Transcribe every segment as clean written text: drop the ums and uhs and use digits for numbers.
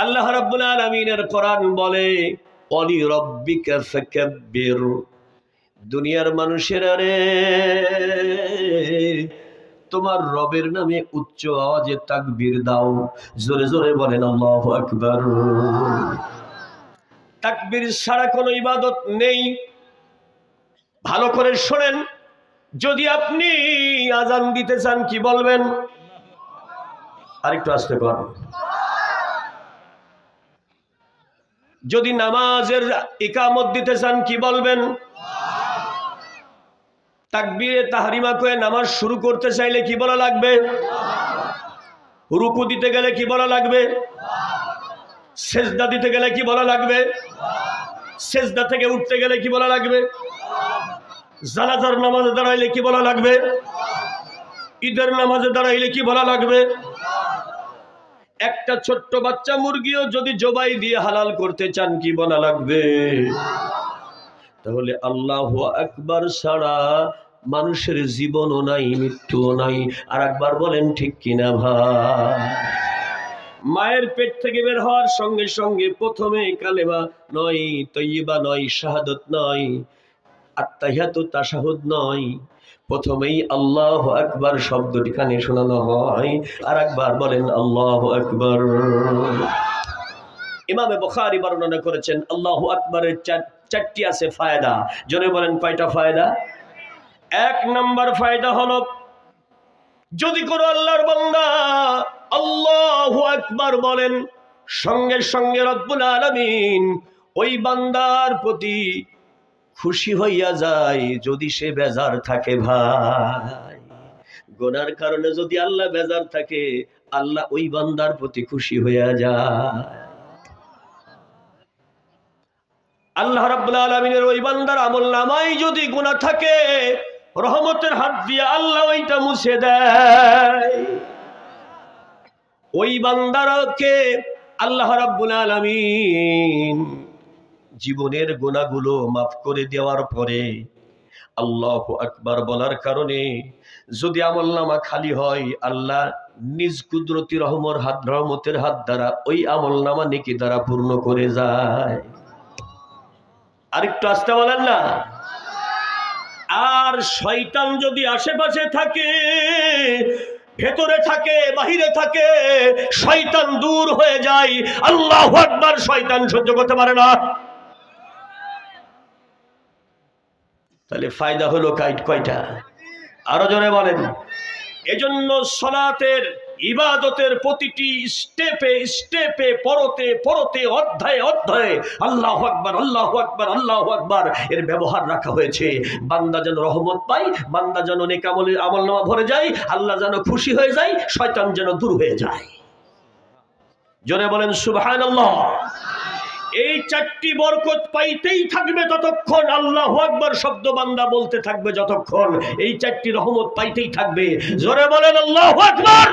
আল্লাহ রাব্বুল আলামিনের কোরআন বলে ওয়ালি রাব্বিকা ফাকাব্বির। দুনিয়ার মানুষেরা রে, তোমার রবের নামে উচ্চ আওয়াজে তাকবীর দাও। জোরে জোরে বলেন আল্লাহু আকবার। তাকবীর ছাড়া কোনো ইবাদত নেই। ভালো করে শোনেন, যদি আপনি আজান দিতে চান কি বলবেন? আরেকটু আস্তে কর। যদি নামাজের ইকামত দিতে চান কি বলবেন? তাকবীরে তাহরিমা করে নামাজ শুরু করতে চাইলে কি বলা লাগবে? রুকু দিতে গেলে কি বলা লাগবে? সেজদা দিতে গেলে কি বলা লাগবে? সেজদা থেকে উঠতে গেলে কি বলা লাগবে? জানাজার নামাজে দাঁড়াইলে কি বলা লাগবে? ঈদের নামাজে দাঁড়াইলে কি বলা লাগবে? একটা ছোট্ট বাচ্চা মুরগিও যদি জবাই দিয়ে হালাল করতে চান কি বলা লাগবে? তাহলে আল্লাহু আকবার ছাড়া মানুষের জীবনও নাই, মৃত্যুও নাই। আর একবার বলেন ঠিক কিনা ভাই? মায়ের পেট থেকে বের হওয়ার সঙ্গে সঙ্গে প্রথমে কালেমা নয়, তয়্যিবা নয়, শাহাদাত নয়, আত্তাহিয়াতু তাশাহুদ নয়, প্রথমেই আল্লাহু আকবার শব্দটি কানে শোনানো হয়। আর একবার বলেন আল্লাহু আকবার। ইমামে বুখারী বর্ণনা করেছেন আল্লাহু আকবারের চারটি আছে ফায়দা। জোরে বলেন কয়টা ফায়দা? এক নাম্বার ফায়দা হলো, যদি কোনো আল্লাহর বান্দা আল্লাহু আকবার বলেন, সঙ্গে সঙ্গে রব্বুল আলামিন ওই বান্দার প্রতি খুশি হইয়া যায়। যদি সে বেজার থাকে ভাই, গুনার কারণে যদি আল্লাহ বেজার থাকে, আল্লাহ ওই বান্দার প্রতি খুশি হইয়া যায়। আল্লাহ রাব্বুল আলামিনের ওই বান্দার আমলনামায় যদি গুনাহ থাকে, রহমতের হাত দিয়ে আল্লাহ ওইটা মুছে দেয়। ওই বান্দারকে আল্লাহ রাব্বুল আলামিন জীবনের গুনাহগুলো মাফ করে দেওয়ার পরে আল্লাহু আকবার বলার কারণে যদি আমলনামা খালি হয়, আল্লাহ নিজ কুদরতি রহমতের হাত দ্বারা ওই আমলনামা নেকি দ্বারা পূর্ণ করে যায়। আরেকটু আস্তে বলেন না। আর শয়তান যদি আশেপাশে থাকে, ভেতরে থাকে, বাহিরে থাকে, শয়তান দূর হয়ে যায়। আল্লাহু আকবার শয়তান সহ্য করতে পারে না। তাহলে ফায়দা হলো কয়টা? আরো জোরে বলেন। এজন্য সালাতের ইবাদতের প্রতিটি স্টেপে স্টেপে, পরতে পরতে, অধ্যায়ে অধ্যায়ে আল্লাহু আকবার, আল্লাহু আকবার, আল্লাহু আকবার এর ব্যবহার রাখা হয়েছে। বান্দা যেন রহমত পায়, বান্দা যেন নেক আমলনামা ভরে যায়, আল্লাহ যেন খুশি হয়ে যায়, শয়তান যেন দূর হয়ে যায়। জোরে বলেন সুবহানাল্লাহ। এই চারটি বরকত পাইতেই থাকবে ততক্ষণ, আল্লাহু আকবার শব্দ বান্দা বলতে থাকবে যতক্ষণ, এই চারটি রহমত পাইতেই থাকবে। জোরে বলেন আল্লাহু আকবার।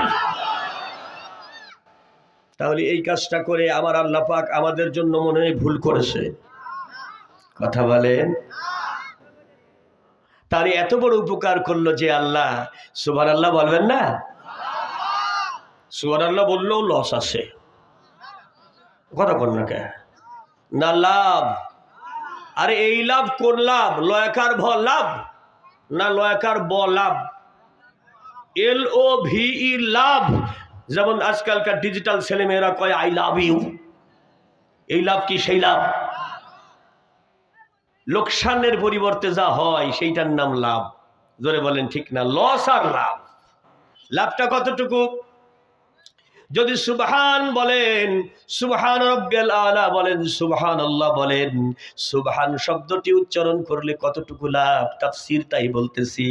তাহলে এই কাজটা করে আমার আল্লাহ পাক আমাদের জন্য মনে হয় ভুল করেছে? কথা বলেন। তার এত বড় উপকার করলো যে আল্লাহ, সুবহানাল্লাহ বলবেন না? সুবহানাল্লাহ বললেও লস আছে। কথা বল না কে? না লাভ। আরে এই লাভ কোন লাভ? লয়কার ভ লাভ না লয়কার ব লাভ? LOVE লাভ। যেমন আজকালকার ডিজিটাল ছেলেমেয়েরা কয় আই লাভ ইউ। এই লাভ কি সেই লাভ? লোকসানের পরিবর্তে যা হয় সেইটার নাম লাভ। জোরে বলেন ঠিক না? লস আর লাভ। লাভটা কতটুকু? যদি সুবহান বলেন, সুবহান রাব্বিয়াল আলা বলেন, সুবহানাল্লাহ বলেন, সুবহান শব্দটি উচ্চারণ করলে কতটুকু লাভ, তাফসীর তাই বলতেছি।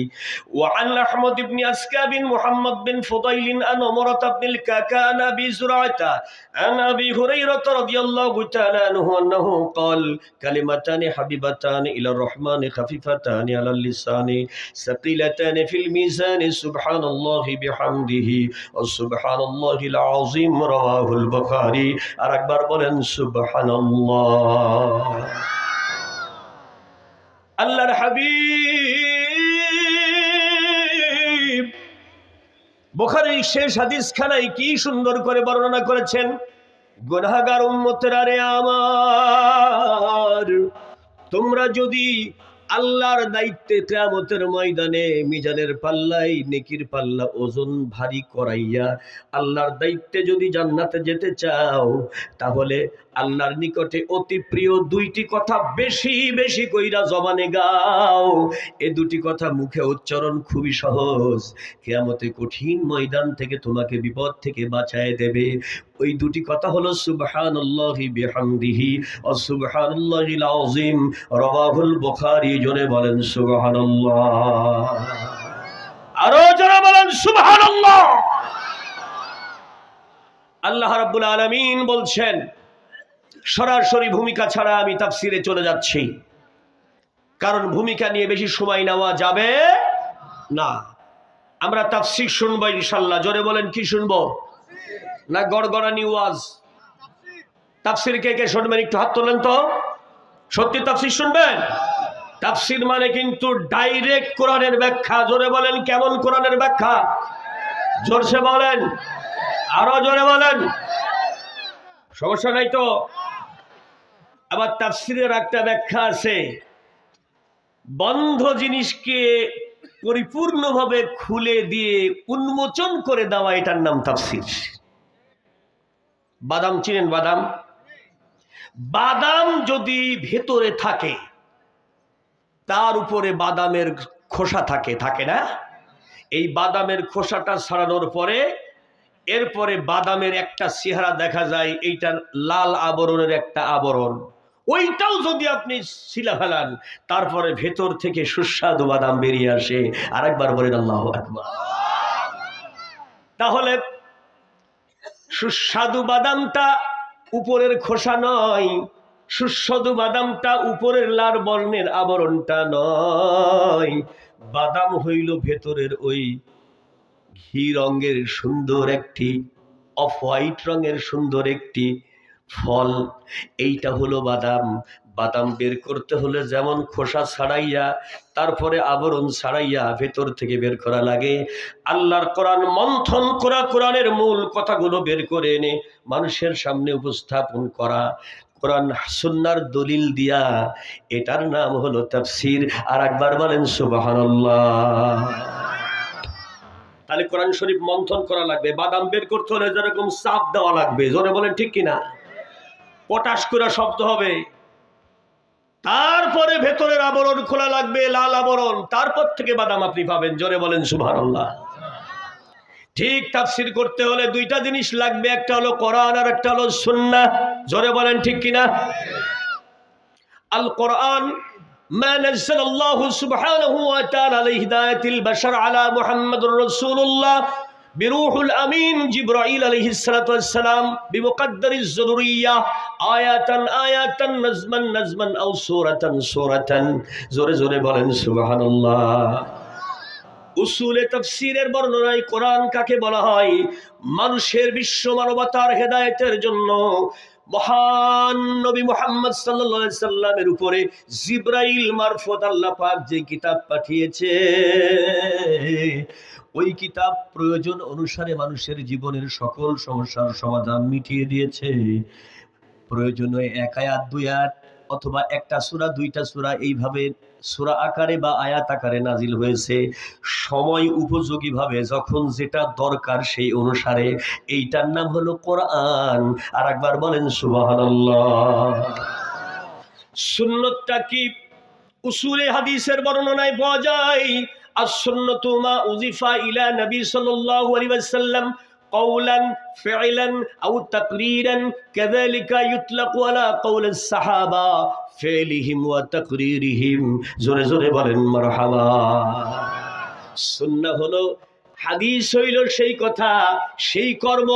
ওয়া আন আহমদ ইবনে আসকা বিন মুহাম্মদ বিন ফুদাইল আন উমরাত ইবনুল কাকান বি জুরাতা আন আবি হুরায়রা রাদিয়াল্লাহু তাআলা আনহু আন্নাহু قال কালিমাতান হাবিবাতান ইলার রহমান খাফিফাতান আলাল লিসানি সাকিলাতান ফিল মিজান সুবহানাল্লাহি বিহামদিহি ওয়া সুবহানাল্লাহিল আযীম রাওয়াহুল বুখারী। আর একবার বলেন সুবহানাল্লাহ। আল্লাহর হাবিব বুখারীর শেষ হাদিস খানায় কি সুন্দর করে বর্ণনা করেছেন। গুনাহগার উম্মতেরা রে আমার, তোমরা যদি আল্লাহর দায়িত্বে কিয়ামতের ময়দানে মিজানের পাল্লায় নেকির পাল্লা ওজন ভারী করাইয়া আল্লাহর দায়িত্বে যদি জান্নাতে যেতে চাও, তাহলে আল্লাহর নিকটে অতি প্রিয় দুইটি কথা বেশি বেশি কইরা জবানে গাও। এই দুটি কথা মুখে উচ্চারণ খুবই সহজ, কিয়ামতে কঠিন ময়দান থেকে তোমাকে বিপদ থেকে বাঁচায় দেবে। ওই দুটি কথা হলো সুবহানাল্লাহি বিহামদিহি ও সুবহানাল্লাহিল আযীম, রাওয়াহুল বুখারী। জোরে বলেন সুবহানাল্লাহ, আরো জোরে বলেন সুবহানাল্লাহ। আল্লাহ রাব্বুল আলামিন বলছেন, সরাসরি ভূমিকা ছাড়া আমি তাফসিরে চলে যাচ্ছি, কারণ ভূমিকা নিয়ে বেশি সময় নেওয়া যাবে না। আমরা তাফসির শুনবো ইনশাআল্লাহ। জোরে বলেন কি শুনবো? না গড়গড়ানি ওয়াজ? তাফসির কে কে শুনবেন একটু হাত তোলেন তো। সত্যি তাফসির শুনবেন? তাফসির মানে কিন্তু ডাইরেক্ট কোরআনের ব্যাখ্যা। জোরে বলেন কেমন কোরআনের ব্যাখ্যা? জোরসে বলেন, আরো জোরে বলেন, সমস্যা নাই তো? আবার তাফসিরের একটা ব্যাখ্যা আছে, বন্ধ জিনিসকে পরিপূর্ণভাবে খুলে দিয়ে উন্মোচন করে দেওয়া, এটার নাম তাফসির। বাদাম চিনেন? বাদাম, বাদাম যদি ভেতরে থাকে, তার উপরে বাদামের খোসা থাকে, থাকে না? এই বাদামের খোসাটা ছাড়ানোর পরে এরপরে বাদামের একটা চেহারা দেখা যায়, এইটার লাল আবরণের একটা আবরণ, ওইটাও যদি আপনি ছিলা ফেলান, তারপরে ভেতর থেকে সুস্বাদু বাদাম বেরিয়ে আসে। আরেকবার বলেন আল্লাহু আকবার। তাহলে সুস্বাদু বাদামটা উপরের খোসা নয়, সুস্বাদু বাদামটা উপরের লাল বর্ণের আবরণটা নয়, বাদাম হইল ভেতরের ওই ঘি রঙের সুন্দর একটি, অফ হোয়াইট রঙের সুন্দর একটি ফল, এইটা হলো বাদাম। বাদাম বের করতে হলে যেমন খোসা ছাড়াইয়া তারপরে আবরণ ছাড়াইয়া ভেতর থেকে বের করা লাগে, আল্লাহর কোরআন মন্থন করা, কোরআনের মূল কথাগুলো বের করে এনে মানুষের সামনে উপস্থাপন করা, কোরআন সুন্নাহর দলিল দিয়া, এটার নাম হলো তাফসীর। আর একবার বলেন সুবহানাল্লাহ। তাহলে কোরআন শরীফ মন্থন করা লাগবে, বাদাম বের করতে হলে যেরকম চাপ দেওয়া লাগবে, জোরে বলেন ঠিক কিনা, পটাশ করে শব্দ হবে, তারপরে ভেতরের আবরণ খোলা লাগবে, লাল আবরণ, তারপর থেকে বাদাম আপনি পাবেন। জোরে বলেন সুবহানাল্লাহ। ঠিক তাফসীর করতে হলে দুইটা জিনিস লাগবে, একটা হলো কোরআন আর একটা হলো সুন্নাহ। জোরে বলেন ঠিক কিনা। আল কোরআন মা নাযালাল্লাহু সুবহানাহু ওয়া তাআলা লিহিদায়াতিল বাশার আলা মুহাম্মাদুর রাসূলুল্লাহ বিরূহুল আমিন জিবরাইল আলাইহিস সালাতু ওয়াস সালাম বিমুকদ্দারিজ যুররিয়াহ আয়াতান আয়াতান নাজমান নাজমান আও সূরাতান সূরাতান। জোরে জোরে বলেন সুবহানাল্লাহ। উসুলে তাফসীরের বর্ণনায় কোরআন কাকে বলা হয়? মানুষের বিশ্ব মানবতার হেদায়েতের জন্য মহান নবী মুহাম্মদ সাল্লাল্লাহু আলাইহি সাল্লামের উপরে জিবরাইল মারফত আল্লাহ পাক যে কিতাব পাঠিয়েছে, ওই কিতাব প্রয়োজন অনুসারে মানুষের জীবনের সকল সমস্যার সমাধান মিটিয়ে দিয়েছে। প্রয়োজনে এক আয়াত দুই আয়াত অথবা একটা সূরা দুইটা সূরা এইভাবে সূরা আকারে বা আয়াত আকারে নাজিল হয়েছে, সময় উপযোগী ভাবে যখন যেটা দরকার সেই অনুসারে। এইটার নাম হলো কোরআন। আর একবার বলেন সুবহানাল্লাহ। সুন্নাতটা কি? উসুলে হাদিসের বর্ণনায় পাওয়া যায়, আস-সুন্নাতু মা উযিফা ইলা নবী সাল্লাল্লাহু আলাইহি ওয়াসাল্লাম قولا فعلا أو تقريرا كذلك يطلق على قول الصحابة فعلهم وتقريرهم. জোরে জোরে বলেন মারহাবা। সুন্নাহ হলো, হাদিস হইল সেই কথা, সেই কর্ম,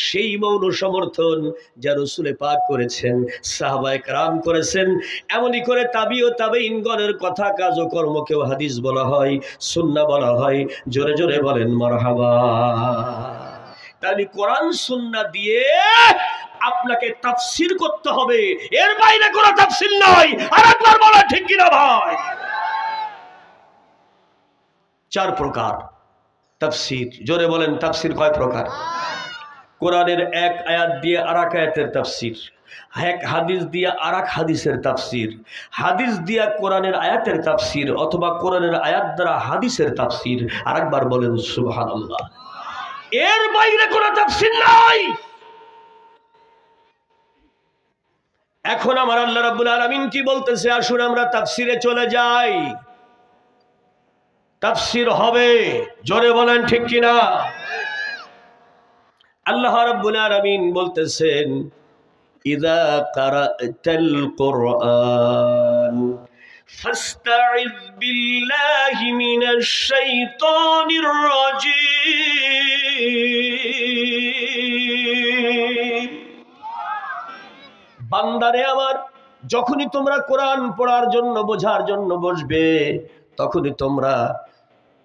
সেই মৌন সমর্থন যা রাসূলে পাক করেছেন, সাহাবায়ে কেরাম করেছেন। এমনই করে তাবি ও তাবেঈনগণের কথা, কাজ ও কর্মকেও হাদিস বলা হয়, সুন্নাহ বলা হয়। জোরে জোরে বলেন মারহাবা। তাহলে কোরআন সুন্নাহ দিয়ে আপনাকে তাফসীর করতে হবে, এর বাইরে কোনো তাফসীর নয়। আর একবার বলা ঠিক কিনা ভাই? চার প্রকার তাফসীর। জোরে বলেন তাফসীর কয় প্রকার? কোরআনের এক আয়াত দিয়ে আরেক আয়াতের তাফসীর, এক হাদিস দিয়ে আরেক হাদিসের তাফসীর, হাদিস দিয়া কোরআনের আয়াতের তাফসীর, অথবা কোরআনের আয়াত দ্বারা হাদিসের তাফসীর। আরেকবার বলেন সুবহানাল্লাহ। এর বাইরে কোনো তাফসীর নাই। এখন আমার আল্লাহ রাব্বুল আলামিন কি বলতেছে? আসুন আমরা তাফসীরে চলে যাই। তাফসীর হবে, জোরে বলেন ঠিক কিনা? আল্লাহ রাব্বুল আলামিন বলতেছেন, ইযা কারাতাল কুরআন ফাস্তাইয বিল্লাহি মিনাশ শাইতানির রাজীম। বান্দারে আমার, যখনই তোমরা কোরআন পড়ার জন্য, বোঝার জন্য বসবে, তখনই তোমরা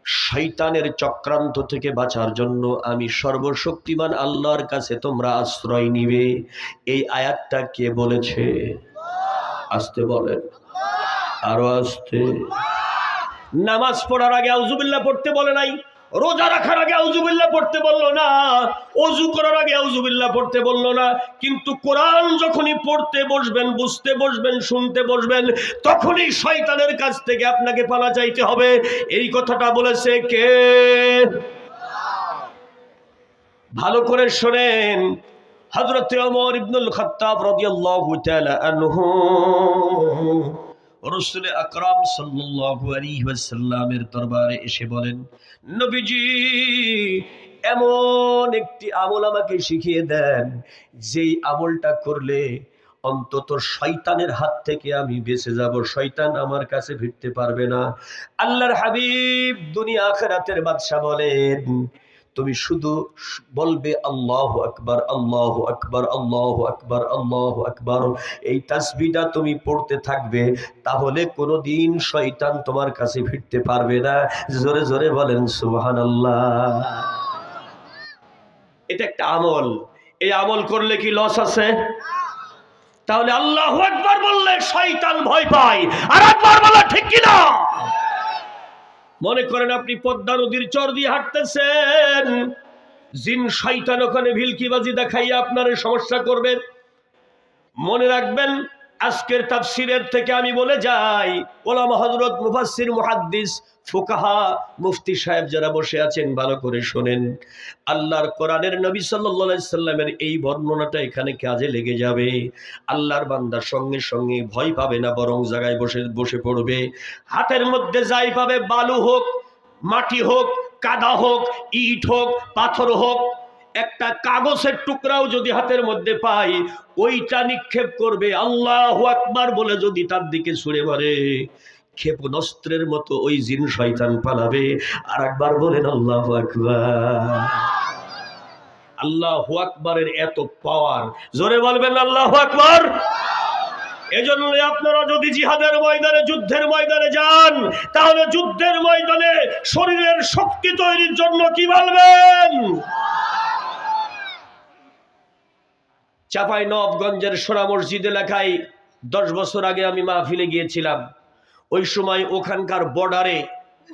শয়তানের চক্রান্ত থেকে বাঁচার জন্য আমি সর্বশক্তিমান আল্লাহর কাছে তোমরা আশ্রয় নিবে। এই আয়াতটা কে বলেছে? আস্তে বলেন, আরো আস্তে। নামাজ পড়ার আগে আউযুবিল্লাহ পড়তে বলে নাই, রোজা রাখার আগে আউযুবিল্লাহ পড়তে বললো না, ওযু করার আগে আউযুবিল্লাহ পড়তে বললো না। কিন্তু কোরআন যখনই পড়তে বসবেন, বুঝতে বসবেন, শুনতে বসবেন, তখনই শয়তানের কাছ থেকে আপনাকে পালা চাইতে হবে। এই কথাটা বলেছে কে? ভালো করে শোনেন। হযরত ওমর ইবনুল খাত্তাব রাদিয়াল্লাহু তাআলা আনহু রাসূল আকরাম সাল্লাল্লাহু আলাইহি ওয়াসাল্লামের দরবারে এসে বলেন, নবীজি এমন একটি আমল আমাকে শিখিয়ে দেন, যেই আমলটা করলে অন্তত শয়তানের হাত থেকে আমি বেঁচে যাব, শয়তান আমার কাছে ভিড়তে পারবে না। আল্লাহর হাবিব দুনিয়া আখিরাতের বাদশা বলেন, তুমি শুধু বলবে আল্লাহু আকবার, আল্লাহু আকবার, আল্লাহু আকবার, আল্লাহু আকবার। এই তাসবিহটা তুমি পড়তে থাকবে, তাহলে কোনোদিন শয়তান তোমার কাছে ভিড়তে পারবে না। জোরে জোরে বলেন সুবহানাল্লাহ। এটা একটা আমল। এই আমল করলে কি লস আছে? তাহলে আল্লাহু আকবার বললে শয়তান ভয় পায়। আর একবার বলা ঠিক কিনা? মনে করেন আপনি পদ্মা নদীর চর দিয়ে হাঁটতেছেন, জিন শয়তান ওখানে ভিলকিবাজি দেখাইয়া আপনার সমস্যা করবে। মনে রাখবেন, আজকের তাফসীরের থেকে আমি বলে যাই, ওলামা হযরত, মুফাসসির, মুহাদ্দিস, ফুকাহা, মুফতি সাহেব যারা বসে আছেন, ভালো করে শোনেন। আল্লাহর কোরআনের নবী সাল্লাল্লাহু আলাইহি সাল্লামের এই বর্ণনাটা এখানে কাজে লেগে যাবে। আল্লাহর বান্দার সঙ্গে সঙ্গে ভয় পাবে না, বরং জায়গায় বসে বসে পড়বে। হাতের মধ্যে যাই পাবে, বালু হোক, মাটি হোক, কাদা হোক, ইট হোক, পাথর হোক, একটা কাগজের টুকরাও যদি হাতের মধ্যে পাই, ওইটা নিক্ষেপ করবে। আল্লাহু আকবার বলে যদি তার দিকে ছুঁড়ে মারে, ক্ষেপণাস্ত্রের মতো ওই জিন শয়তান পালাবে। আর একবার বলেন আল্লাহু আকবার। আল্লাহু আকবারের এত পাওয়ার, জোরে বলবেন আল্লাহু আকবার। এজন্য আপনারা যদি জিহাদের ময়দানে, যুদ্ধের ময়দানে যান, তাহলে যুদ্ধের ময়দানে শরীরের শক্তি তৈরির জন্য কি বলবেন? চাঁপাইনবাবগঞ্জের সোনা মসজিদ এলাকায় 10 বছর আগে আমি মাহফিলে গিয়েছিলাম। ওই সময় ওখানকার বর্ডারে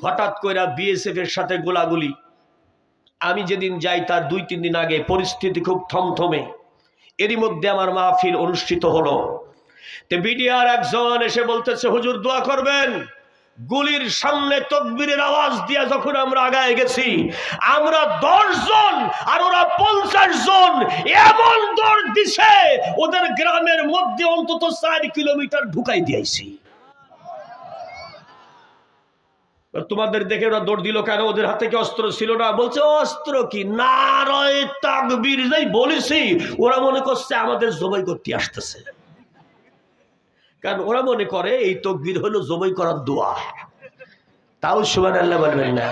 হঠাৎ করে বিএসএফ এর সাথে গোলাগুলি। আমি যেদিন যাই তার 2-3 দিন আগে পরিস্থিতি খুব থমথমে। এরই মধ্যে আমার মাহফিল অনুষ্ঠিত হলো। তে বিডিআর একজন এসে বলতেছে, হুজুর দোয়া করবেন। গুলির সামনে তাকবীরের আওয়াজ দিয়ে যখন আমরা আগায় গেছি, আমরা 10 জন আর ওরা 50 জন এমন দৌড় দিছে, ওদের গ্রামের মধ্যে অন্তত 4 কিলোমিটার ঢুকাই দিয়েছি। তোমাদের দেখে ওরা দৌড় দিল কেন? ওদের হাতে কি অস্ত্র ছিল না? বলছে অস্ত্র কি, নারায়ে তাকবীর যাই বলেছি, ওরা মনে করছে আমাদের জবাই করতে আসতেছে। কারণ ওরা মনে করে এই তাকবীর হলো জবাই করার দোয়া। তাও সুবহানাল্লাহ বলবেন না।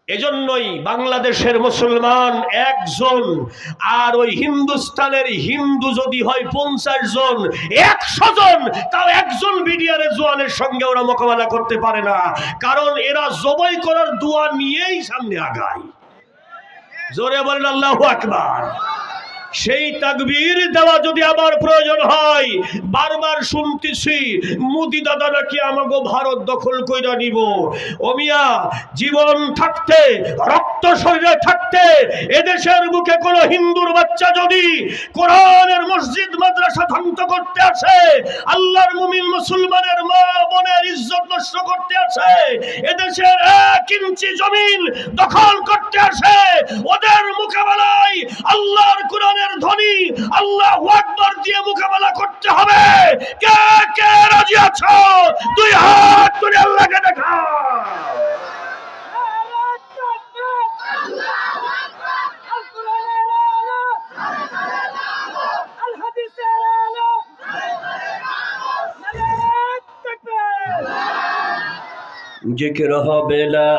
এজন্যই বাংলাদেশের মুসলমান 1 জন, আর ওই হিন্দুস্তানের হিন্দু যদি হয় 50 জন, 100 জন, তাও একজন বিডিআরের জওয়ানের সঙ্গে ওরা মোকাবেলা করতে পারে না। কারণ এরা জবাই করার দোয়া নিয়েই সামনে আগায়। জোরে বলেন আল্লাহু আকবার। সেই তাকবীর দেওয়া যদি আবার প্রয়োজন হয়, বারবার শুনতেছি মোদি দাদা নাকি আমাকে ভারত দখল কইরা নিব। ও মিয়া, জীবন থাকতে, রক্ত শরীরে থাকতে এদেশের বুকে কোন হিন্দুর বাচ্চা যদি কোরআনের মসজিদ মাদ্রাসা ধ্বংস করতে আসে, আল্লাহর মুমিন মুসলমানের মা বোনের ইজ্জত নষ্ট করতে আসে, এদেশের 1 ইঞ্চি জমিন দখল করতে আসে, ওদের মোকাবেলায় আল্লাহর কোরআনের ধ্বনি আল্লাহু আকবার দিয়ে মোকাবেলা করতে হবে। কে কে রাজি আছো? 2 হাত তুলে আল্লাহকে দেখাও। জিকির হবে লা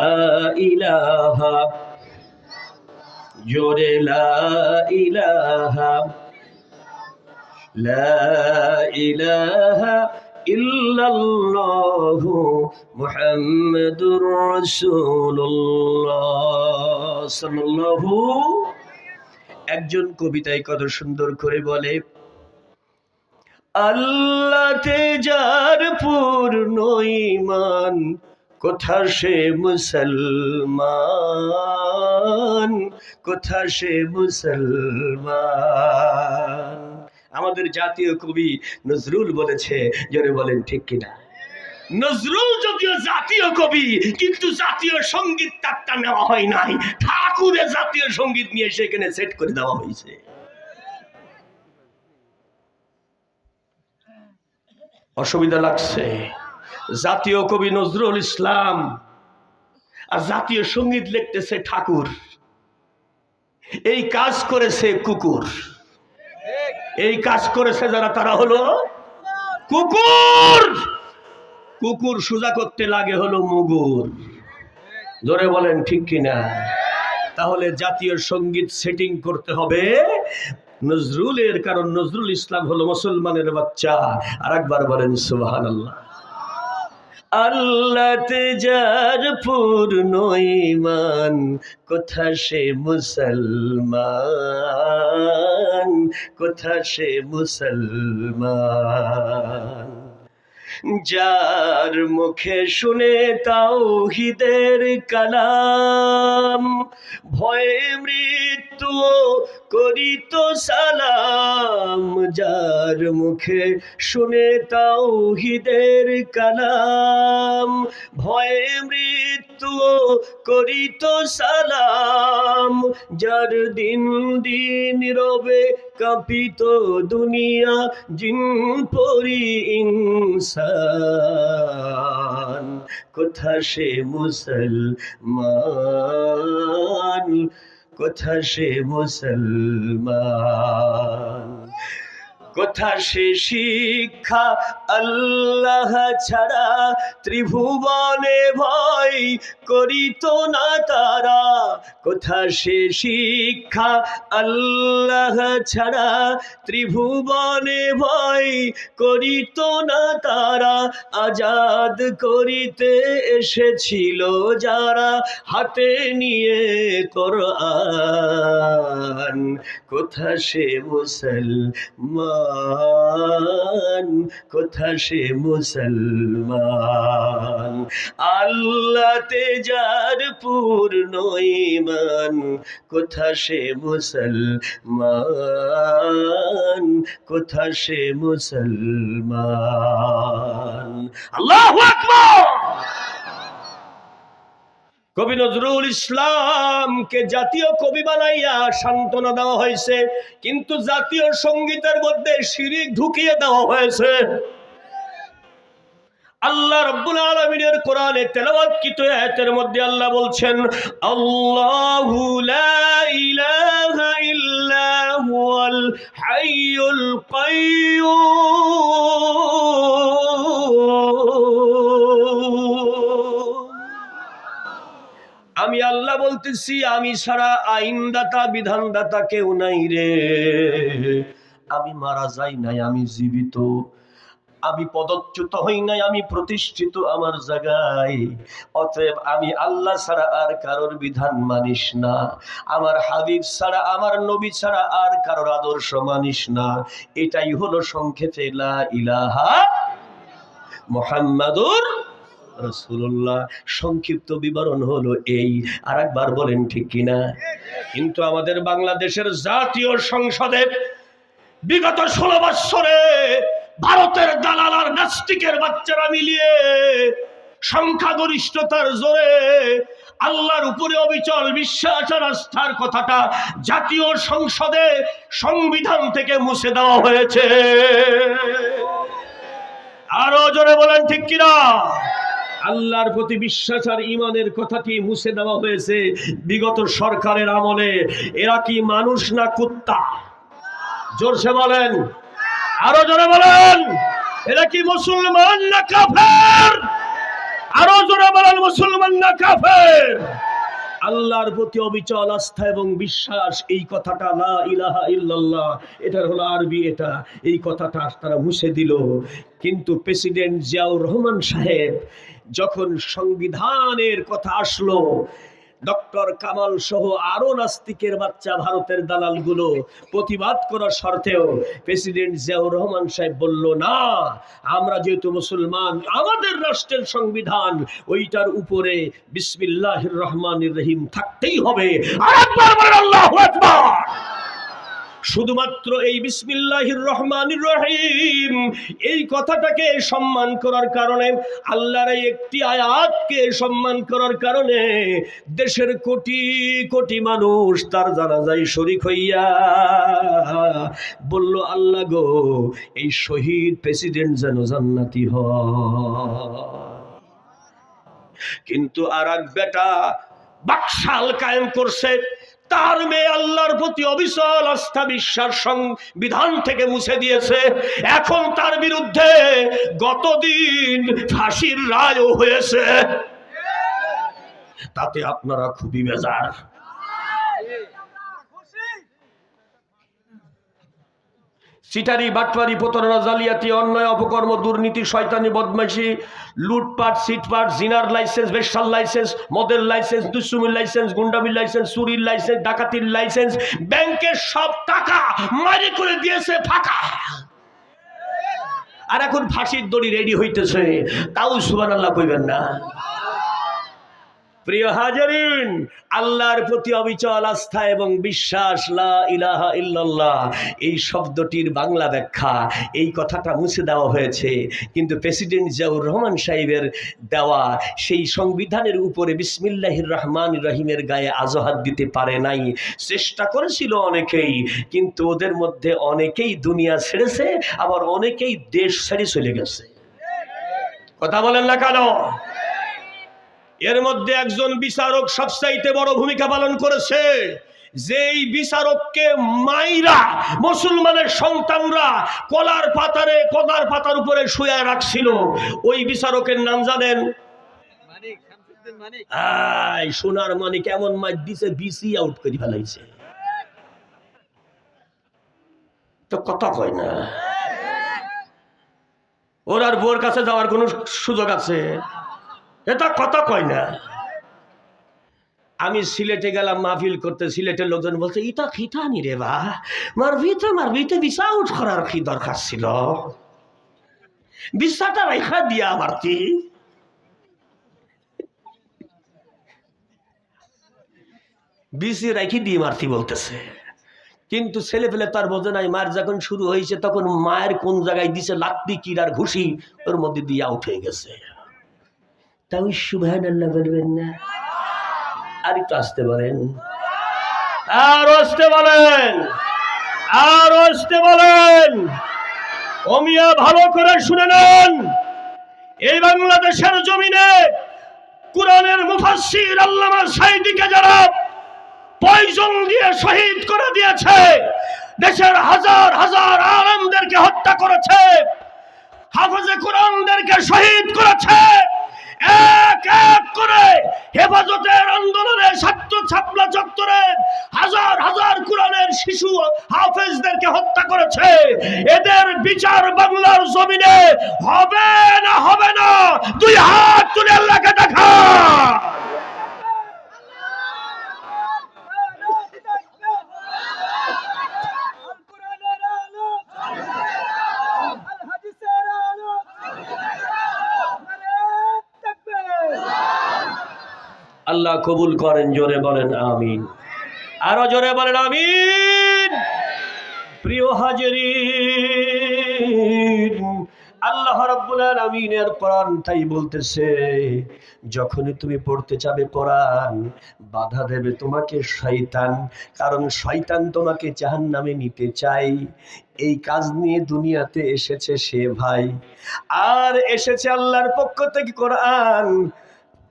ইলাহা, জোরে লা ইলাহা, লা ইলাহা ইল্লাল্লাহু মুহাম্মাদুর রাসূলুল্লাহ সাল্লাল্লাহু। একজন কবিতায় কত সুন্দর করে বলে, আল্লাহতে যার পূর্ণ ঈমান, কোথা সে মুসলমান, কোথা সে মুসলমান। আমাদের জাতীয় কবি নজরুল বলেছে, জোরে বলেন ঠিক কিনা? নজরুল যদিও জাতীয় কবি, কিন্তু জাতীয় সঙ্গীত তারটা নেওয়া হয় নাই, ঠাকুরের জাতীয় সঙ্গীত নিয়ে সেখানে সেট করে দেওয়া হয়েছে। অসুবিধা লাগছে? জাতীয় কবি নজরুল ইসলাম আর জাতীয় সঙ্গীত লিখতেছে ঠাকুর। এই কাজ করেছে কুকুর। এই কাজ করেছে যারা, তারা হলো কুকুর। কুকুর সোজা করতে লাগে হলো মুগুর। জোরে বলেন ঠিক কিনা? তাহলে জাতীয় সঙ্গীত সেটিং করতে হবে নজরুলের, কারণ নজরুল ইসলাম হলো মুসলমানের বাচ্চা। আর একবার বলেন সুবহানাল্লাহ। আল্লাহতে যার পূর্ণ ঈমান, কোথা সে মুসলমান, কোথা সে মুসলমান। যার মুখে শুনে তাওহীদের কালাম, ভয়ে মৃত্যু করিত সালাম। যার মুখে শুনে তাওহীদের কালাম, ভয়ে মৃত্যু করিত সালাম। যার দিন দিন রবে কাঁপিত দুনিয়া, জিন পরি ইনসান, কোথা সে মুসলমান, কোথা সে মুসলমান। কোথা সে শিক্ষা আল্লাহ ছাড়া, ত্রিভুবনে ভয় করিত না তারা। কোথা সে শিক্ষা আল্লাহ ছাড়া, ত্রিভুবনে ভয় করিত না তারা। আজাদ করিতে এসেছিল যারা, হাতে নিয়ে কোরআন। কোথা সে মুসলমান, কোথা সে মুসলমান। আল্লাহতে যার পূর্ণ ঈমান, কোথা সে মুসলমান, কোথা সে মুসলমান। আল্লাহু আকবার। কবি নজরুল ইসলামকে জাতীয় কবি বানাইয়া সান্ত্বনা দেওয়া হয়েছে, কিন্তু জাতীয় সঙ্গীতের মধ্যে শিরিক ঢুকিয়ে দেওয়া হয়েছে। আল্লাহ রাব্বুল আলামিনের কোরআনে তেলাওয়াতকৃত আয়াতের মধ্যে আল্লাহ বলছেন, আল্লাহু লা ইলাহা ইল্লা হুয়াল হাইয়ুল কাইয়্যুম। আমি আল্লাহ বলতেছি, আমি ছাড়া আইনদাতা বিধানদাতা কেউ নাই রে। আমি মারা যাই নাই, আমি জীবিত। আমি পদচ্যুত হই নাই, আমি প্রতিষ্ঠিত আমার জায়গায়। অতএব আমি আল্লাহ ছাড়া আর কারোর বিধান মানিস না, আমার হাবিব ছাড়া, আমার নবী ছাড়া আর কারোর আদর্শ মানিস না। এটাই হলো সংক্ষেপে লা ইলাহা মুহাম্মাদুর রাসূলুল্লাহ। সংক্ষিপ্ত বিবরণ হলো এই। আর একবার বলেন ঠিক কিনা? কিন্তু আমাদের বাংলাদেশের জাতীয় সংসদে বিগত 16 বছরে ভারতের দালাল আর নাস্তিকের বাচ্চারা মিলিয়ে সংখ্যাগরিষ্ঠতার জোরে আল্লাহর উপরে অবিচল বিশ্বাস আর আস্থার কথাটা জাতীয় সংসদে সংবিধান থেকে মুছে দেওয়া হয়েছে। আরো জোরে বলেন ঠিক কিনা? আল্লাহর প্রতি বিশ্বাস আর ঈমানের কথাটি মুছে দেওয়া হয়েছে বিগত সরকারের আমলে। এরা কি মানুষ না কুত্তা? জোরসে বলেন, আরো জোরে বলেন। এরা কি মুসলমান না কাফের? আরো জোরে বলেন, মুসলমান না কাফের? আল্লাহর প্রতি অবিচল আস্থা এবং বিশ্বাস, এই কথাটা লা ইলাহা ইল্লাল্লাহ, এটার হলো আরবি এটা, এই কথাটা তারা মুছে দিল। কিন্তু প্রেসিডেন্ট জিয়াউর রহমান সাহেব যখন সংবিধানের কথা আসলো, ডক্টর কামাল সহ আরো নাস্তিকের বাচ্চা ভারতের দালালগুলো প্রতিবাদ করার শর্তেও প্রেসিডেন্ট জিয়াউর রহমান সাহেব বলল, না, আমরা যেহেতু মুসলমান, আমাদের রাষ্ট্রের সংবিধান, ওইটার উপরে বিসমিল্লাহির রহমানির রহিম থাকতেই হবে। আরেকবার বলেন আল্লাহু আকবার। শুধুমাত্র এই বিসমিল্লাহির রহমানির রহিম এই কথাটাকে সম্মান করার কারণে, আল্লাহর এই একটি আয়াতকে সম্মান করার কারণে দেশের কোটি কোটি মানুষ তার জানাজায় শরীক হইয়া বলল, আল্লাহ গো, এই শহীদ প্রেসিডেন্ট যেন জান্নাতি হয়। কিন্তু আর এক বেটা বাকশাল কায়েম করছে, তার মেয়ে আল্লাহর প্রতি অবিচল আস্থা বিশ্বাস সংবিধান থেকে মুছে দিয়েছে। এখন তার বিরুদ্ধে গতদিন ফাঁসির রায়ও হয়েছে। তাতে আপনারা খুবই বেজার। চিটারি, বাটপারি, প্রতারণা, জালিয়াতি, অন্যায়, অপকর্ম, দুর্নীতি, শয়তানি, বদমাইশি, লুটপাট, সিটপাট, জিনার লাইসেন্স, বেশ্যার লাইসেন্স, মদের লাইসেন্স, দুষ্টুমির লাইসেন্স, গুন্ডামির লাইসেন্স, চুরির লাইসেন্স, ডাকাতির লাইসেন্স, ব্যাংকের সব টাকা মারি করে দিয়েছে ফাঁকা। আর এখন ফাঁসির দড়ি রেডি হইতেছে, তাও সুবহানাল্লাহ কইবেন না। প্রিয় হাজারিন, আল্লাহর প্রতি অবিচল আস্থা এবং বিশ্বাস, লা ইলাহা ইল্লাল্লাহ, এই শব্দটির বাংলা ব্যাখ্যা, এই কথাটা মুছে দেওয়া হয়েছে। কিন্তু প্রেসিডেন্ট জিয়াউর রহমান সাহেবের দেওয়া সেই সংবিধানের উপরে বিসমিল্লাহির রহমানির রহিমের গায়ে আজও হাত দিতে পারে নাই। চেষ্টা করেছিল অনেকেই, কিন্তু ওদের মধ্যে অনেকেই দুনিয়া ছেড়েছে, আবার অনেকেই দেশ ছেড়ে চলে গেছে। কথা বলেন না কেন? এর মধ্যে একজন বিচারক সবচাইতে বড় ভূমিকা পালন করেছে। যেই বিচারককে মাইরা মুসলমানের সন্তানরা কলার পাতার উপরে শুয়ে রাখছিল, ওই বিচারকের নাম জানেন? সোনার মানিক। এমন মাইক দিছে, বিসি আউট করে ফেলাইছে। তো কথা কয় না, ওর আর বোর কাছে যাওয়ার কোন সুযোগ আছে? এটা কথা কয় না। আমি সিলেটে গেলাম মাহফিল করতে, সিলেটের লোকজন বলছে, ইটা খিতানি রে বা, মারবিতে ভিসা আউট করার কি দরকার ছিল? ভিসাটা রেখা দিয়া মারতি। বিসি রাখি দিয়ে মারতি বলতেছে। কিন্তু ছেলে পেলে তার বোঝে নাই, মার যখন শুরু হয়েছে তখন মায়ের কোন জায়গায় দিছে লাত্তি কিরার ঘুষি, ওর মধ্যে দিয়ে আউট হয়ে গেছে। তাও সুবহানাল্লাহ বলবেন না? আর একটু আসতে বলেন, আর আসতে বলেন, আর আসতে বলেন। ও মিয়া, ভালো করে শুনে নেন, এই বাংলাদেশের জমিনে কুরআনের মুফাসসির আল্লামা সাঈদীকে যারা পয়জন দিয়ে শহীদ করে দিয়েছে, দেশের হাজার হাজার আলেমদেরকে হত্যা করেছে, হাফেজে কুরআনদেরকে শহীদ করেছে, এক এক করে হেফাজতের আন্দোলনে ছাত্র চত্বরে হাজার হাজার কোরআনের শিশু হাফেজদেরকে হত্যা করেছে। এদের বিচার বাংলার জমিনে হবে না, হবে না? দুই হাত তুলে আল্লাহকে দেখা। আল্লাহ কবুল করেন, জোরে বলেন আমিন। আরো জোরে বলেন আমিন। প্রিয় হাজিরিন, আল্লাহ রাব্বুল আলামিনের কোরআন তাই বলতেছে, যখনই তুমি পড়তে যাবে কোরআন, বাধা দেবে তোমাকে শয়তান, কারণ শয়তান তোমাকে জাহান্নামে নিতে চায়। এই কাজ নিয়ে দুনিয়াতে এসেছে সে ভাই, আর এসেছে আল্লাহর পক্ষ থেকে কোরআন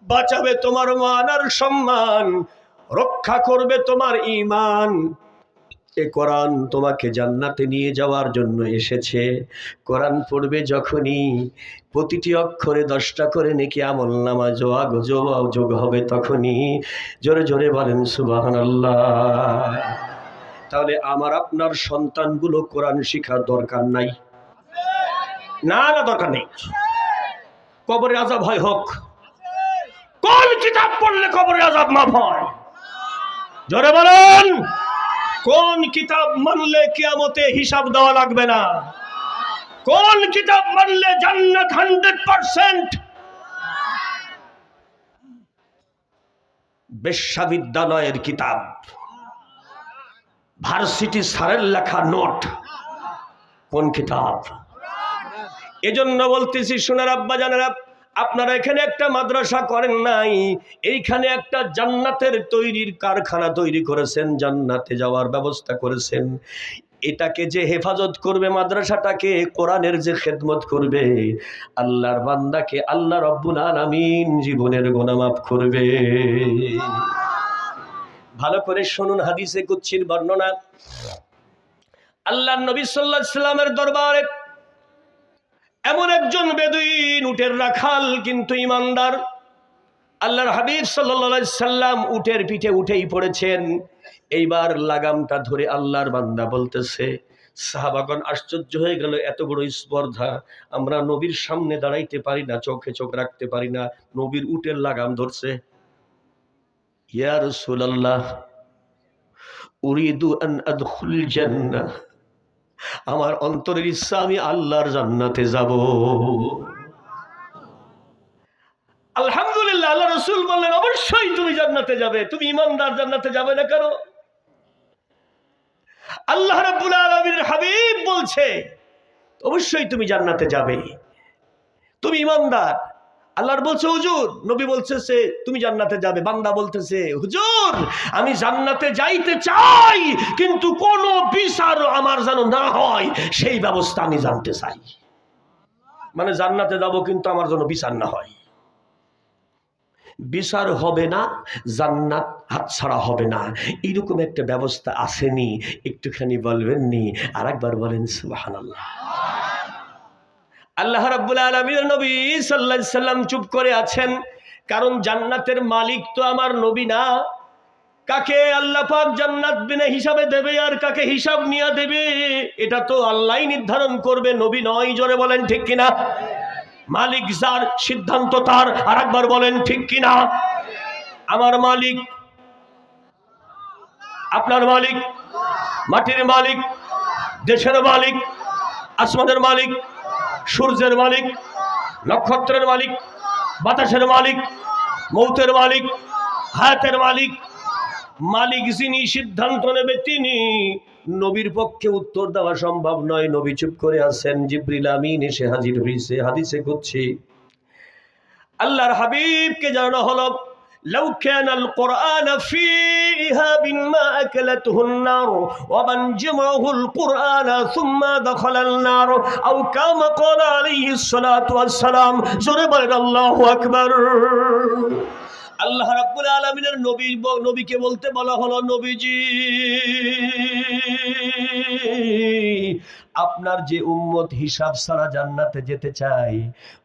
বাঁচাবে তোমার মান আর সম্মান, রক্ষা করবে তোমার ঈমান। এ কোরআন তোমাকে জান্নাতে নিয়ে যাওয়ার জন্য এসেছে। কোরআন পড়বে যখনই, প্রতিটি অক্ষরে 10টা করে নেকি আমলনামা যোগ হবে তখনই। জোরে জোরে বলেন সুবহানাল্লাহ। তাহলে আমার আপনার সন্তানগুলো কোরআন শিখার দরকার নাই? না না, দরকার নেই। কবরে আযাব হয় হোক। কোন কিতাব পড়লে কবরে আযাব মাফ হয়? জোরে বলেন। কোন কিতাব মানলে কিয়ামতে হিসাব দেওয়া লাগবে না? কোন কিতাব মানলে জান্নাত 100%? বিশ্ববিদ্যালয়ের কিতাব, ভার্সিটি স্যারের লেখা নোট, কোন কিতাব? এজন্য বলতেছি সোনার আব্বা জানেরা, আপনারা এখানে একটা মাদ্রাসা করেন নাই, এইখানে একটা জান্নাতের তৈরির কারখানা তৈরি করেছেন, জান্নাতে যাওয়ার ব্যবস্থা করেছেন। এটাকে যে হেফাজত করবে, মাদ্রাসাটাকে, কোরআনের যে খেদমত করবে, আল্লাহর বান্দাকে আল্লাহ রাব্বুল আলামিন জীবনের গুনাহ মাফ করবে। ভালো করে শুনুন হাদিসে কুদসির বর্ণনা। আল্লাহর নবী সাল্লাল্লাহু আলাইহি সাল্লামের দরবারে এমন একজন বেদুইন, উটের রাখাল কিন্তু ইমানদার। আল্লাহর হাবিব সাল্লাল্লাহু আলাইহি সাল্লাম উটের পিঠে উঠেই পড়েছেন। এইবার লাগামটা ধরে আল্লাহর বান্দা বলতেছে, সাহাবাগণ আশ্চর্য হয়ে গেল, এত বড় স্পর্ধা, আমরা নবীর সামনে দাঁড়াইতে পারি না, চোখে চোখ রাখতে পারি না, নবীর উটের লাগাম ধরছে। ইয়া রাসূলুল্লাহ, উরিদু আন আদখুল জান্নাহ, আমার অন্তরের ইচ্ছা আমি আল্লাহর জান্নাতে যাব। আলহামদুলিল্লাহ, আল্লাহ রাসূল বললেন, অবশ্যই তুমি জান্নাতে যাবে। তুমি ঈমানদার, জান্নাতে যাবে না কেন? আল্লাহ রাব্বুল আলামিনের হাবিব বলছে, অবশ্যই তুমি জান্নাতে যাবে, তুমি ঈমানদার। আল্লাহর বলছে হুজুর, নবী বলতেছে তুমি জান্নাতে যাবে, বান্দা বলতেছে হুজুর আমি জান্নাতে যাইতে চাই, কিন্তু কোন বিচার আমার যেন না হয় সেই ব্যবস্থা আমি জানতে চাই। মানে জান্নাতে যাব কিন্তু আমার জন্য বিচার না হয়। বিচার হবে না, জান্নাত হাতছাড়া হবে না, এরকম একটা ব্যবস্থা আসেনি? একটুখানি বলবেননি? আরেকবার বলেন সুবহানাল্লাহ। আল্লাহ রাব্বুল আলামিনের নবী সাল্লাল্লাহু আলাইহি সাল্লাম চুপ করে আছেন, কারণ জান্নাতের মালিক তো আমার নবী না। কাকে আল্লাহ পাক জান্নাত বিনা হিসাবে দেবে আর কাকে হিসাব নিয়ে দেবে, এটা তো আল্লাহই নির্ধারণ করবে, নবী নয়। জোরে বলেন ঠিক কিনা? মালিক যার, সিদ্ধান্ত তার। আরেকবার বলেন ঠিক কিনা? আমার মালিক, আপনার মালিক, মাটির মালিক, দেশের মালিক, আসমানের মালিক, সূর্যের মালিক, নক্ষত্রের মালিক, বাতাসের মালিক, মৌতের মালিক, হায়াতের মালিক। মালিক যিনি, সিদ্ধান্ত নেবে তিনি। নবীর পক্ষে উত্তর দেওয়া সম্ভব নয়। নবী চুপ করে আছেন। জিবরিল আমিন এসে হাজির হয়েছে। হাদিসে কুদসি আল্লাহর হাবিবকে জানানো হলো, লাউ কানাল কুরআন ফীহা বিমা আকালাতুহুন নার ওয়া মান জামাআহুল কুরআন সুম্মা দাখালান নার আও কামা ক্বালা আলাইহিস সালাতু ওয়াস সালাম। জোরে বলেন আল্লাহু আকবার। আল্লাহ রাব্বুল আলামিনের নবীকে বলতে বলা হলো, নবীজি আপনার যে উম্মত হিসাব ছাড়া জান্নাতে যেতে চায়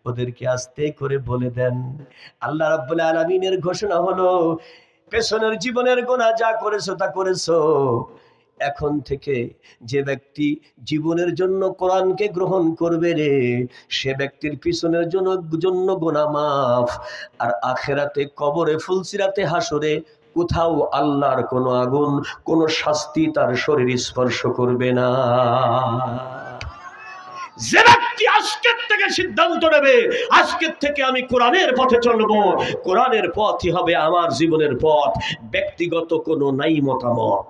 ওদেরকে আস্তে করে বলে দেন। আল্লাহ রাব্বুল আলামিনের ঘোষণা হলো, পেছনের জীবনের গুনাহ যা করেছো তা করেছো, এখন থেকে যে ব্যক্তি জীবনের জন্য কোরআনকে গ্রহণ করবে রে, সে ব্যক্তির পিছনের জন্য গুনাহ মাফ। আর আখেরাতে, কবরে, ফুলসিরাতে, হাসরে কোথাও আল্লাহর কোনো আগুন, কোনো শাস্তি তার শরীর স্পর্শ করবে না। যে ব্যক্তি আজকের থেকে সিদ্ধান্ত নেবে, আজকের থেকে আমি কোরআনের পথে চলবো, কোরআনের পথই হবে আমার জীবনের পথ, ব্যক্তিগত কোনো নাই মতামত,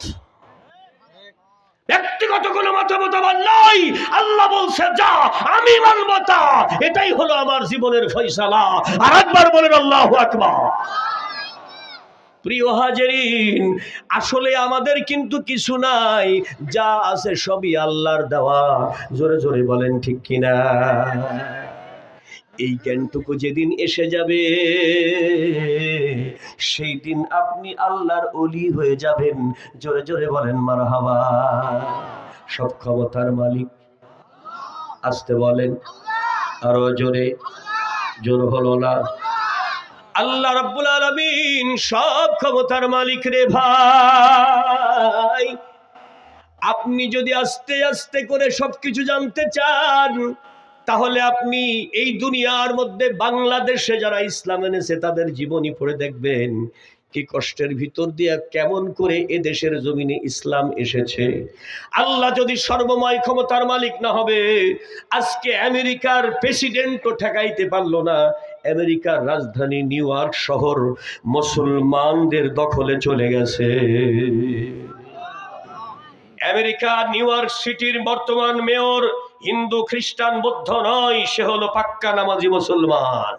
ব্যক্তিগত কোনো মতামত আমার নাই। আল্লাহ বলছে যা, আমি মানব তা, এটাই হলো আমার জীবনের ফয়সালা। আর একবার বলেন আল্লাহু আকবার। প্রিয় হাজিরিন, আসলে আমাদের কিন্তু কিছু নাই, যা আছে সবই আল্লাহর দেওয়া। জোরে জোরে বলেন ঠিক কিনা? এই জ্ঞানটুকু যেদিন এসে যাবে, সেই দিন আপনি আল্লাহর ওলি হয়ে যাবেন। জোরে জোরে বলেন মারহাবা। সব ক্ষমতার মালিক, আসতে বলেন আরো জোরে, জোর হলো না। আল্লাহ রাব্বুল আলামিন সব ক্ষমতার মালিক রে ভাই। আপনি যদি আস্তে আস্তে করে সবকিছু জানতে চান, তাহলে আপনি এই দুনিয়ার মধ্যে বাংলাদেশে যারা ইসলাম এনেছে তাদের জীবনী পড়ে দেখবেন, কি কষ্টের ভিতর দিয়ে কেমন করে এ দেশের জমিনে ইসলাম এসেছে। আল্লাহ যদি সর্বময় ক্ষমতার মালিক না হবে, আজকে আমেরিকার প্রেসিডেন্টও ঠেকাইতে পারলো না। আমেরিকার রাজধানী নিউ ইয়র্ক শহর মুসলমানদের দখলে চলে গেছে। আমেরিকা নিউ ইয়র্ক সিটির বর্তমান মেয়র হিন্দু, খ্রিস্টান, বৌদ্ধ নয়, সে হলো পাক্কা নামাজি মুসলমান।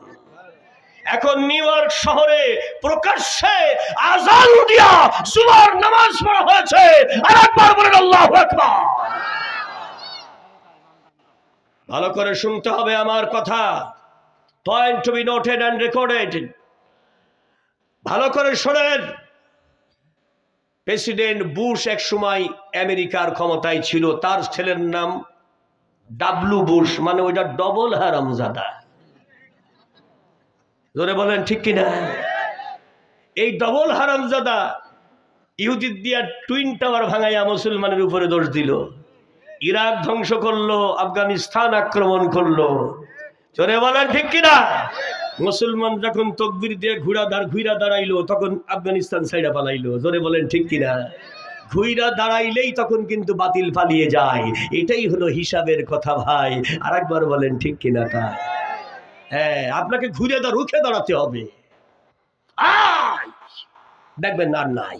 এখন নিউ ইয়র্ক শহরে প্রকাশ্যে আযান দিয়া জুমার নামাজ পড়া হয়েছে। আর একবার বলেন আল্লাহু আকবার। ভালো করে শুনতে হবে আমার কথা, point to be noted and recorded. ভালো করে শোনেন। প্রেসিডেন্ট বুশ এক সময় আমেরিকার ক্ষমতায় ছিল, তার ছেলের নাম ডাব্লু বুশ, মানে ওইটা ডবল হারামজাদা। জোরে বলেন ঠিক কিনা? এই ডবল হারামজাদা ইহুদির দিয়া টুইন টাওয়ার ভাঙাইয়া মুসলমানের উপরে দোষ দিল, ইরাক ধ্বংস করলো, আফগানিস্তান আক্রমণ করলো। জোরে বলেন ঠিক কিনা? মুসলমান যখন তকবীর দিয়ে ঘুরা দাঁড়াইলো, তখন আফগানিস্তান সাইডা পালাইলো। জোরে বলেন ঠিক কিনা? ঘুইরা দাঁড়াইলেই তখন কিন্তু বাতিল পালিয়ে যায়। এটাই হলো হিসাবের কথা ভাই। আর একবার বলেন ঠিক কিনা? তা হ্যাঁ, আপনাকে রুখে দাঁড়াতে হবে। দেখবেন আর নাই।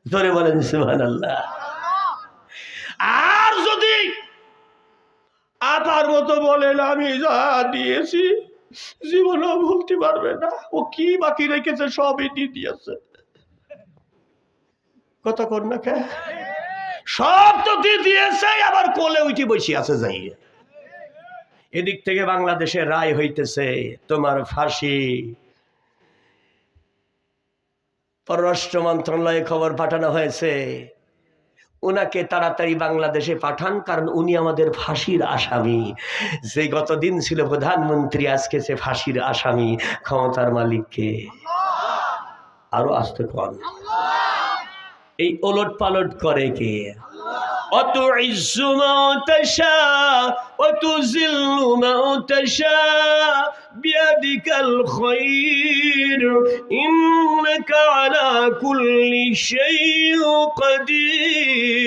জোরে বলেন সুবহানাল্লাহ। আর যদি আপার মতো বলেন আমি যা দিয়েছি জীবনও ভুলতে পারবে না, ও কি বাকি রেখেছে সবই দিয়ে দিয়েছে। কথা কর না কে? সব তো দিয়ে দিয়েছে, আবার কোলে উঠে বসে আছে যাই। এদিক থেকে বাংলাদেশের রায় হইতেছে, তোমার ফাঁসি। পররাষ্ট্র মন্ত্রণালয়ে খবর পাঠানো হয়েছে, উনাকে তাড়াতাড়ি বাংলাদেশে পাঠান, কারণ উনি আমাদের ফাঁসির আসামি। যে গতদিন ছিল প্রধানমন্ত্রী, আজকে সে ফাঁসির আসামি। ক্ষমতার মালিককে আরো আসতে কন। এই ওলট পালট করে কে? وتعز ما تشاء وتذل ما تشاء بيدك الخير إنك على كل شيء قدير।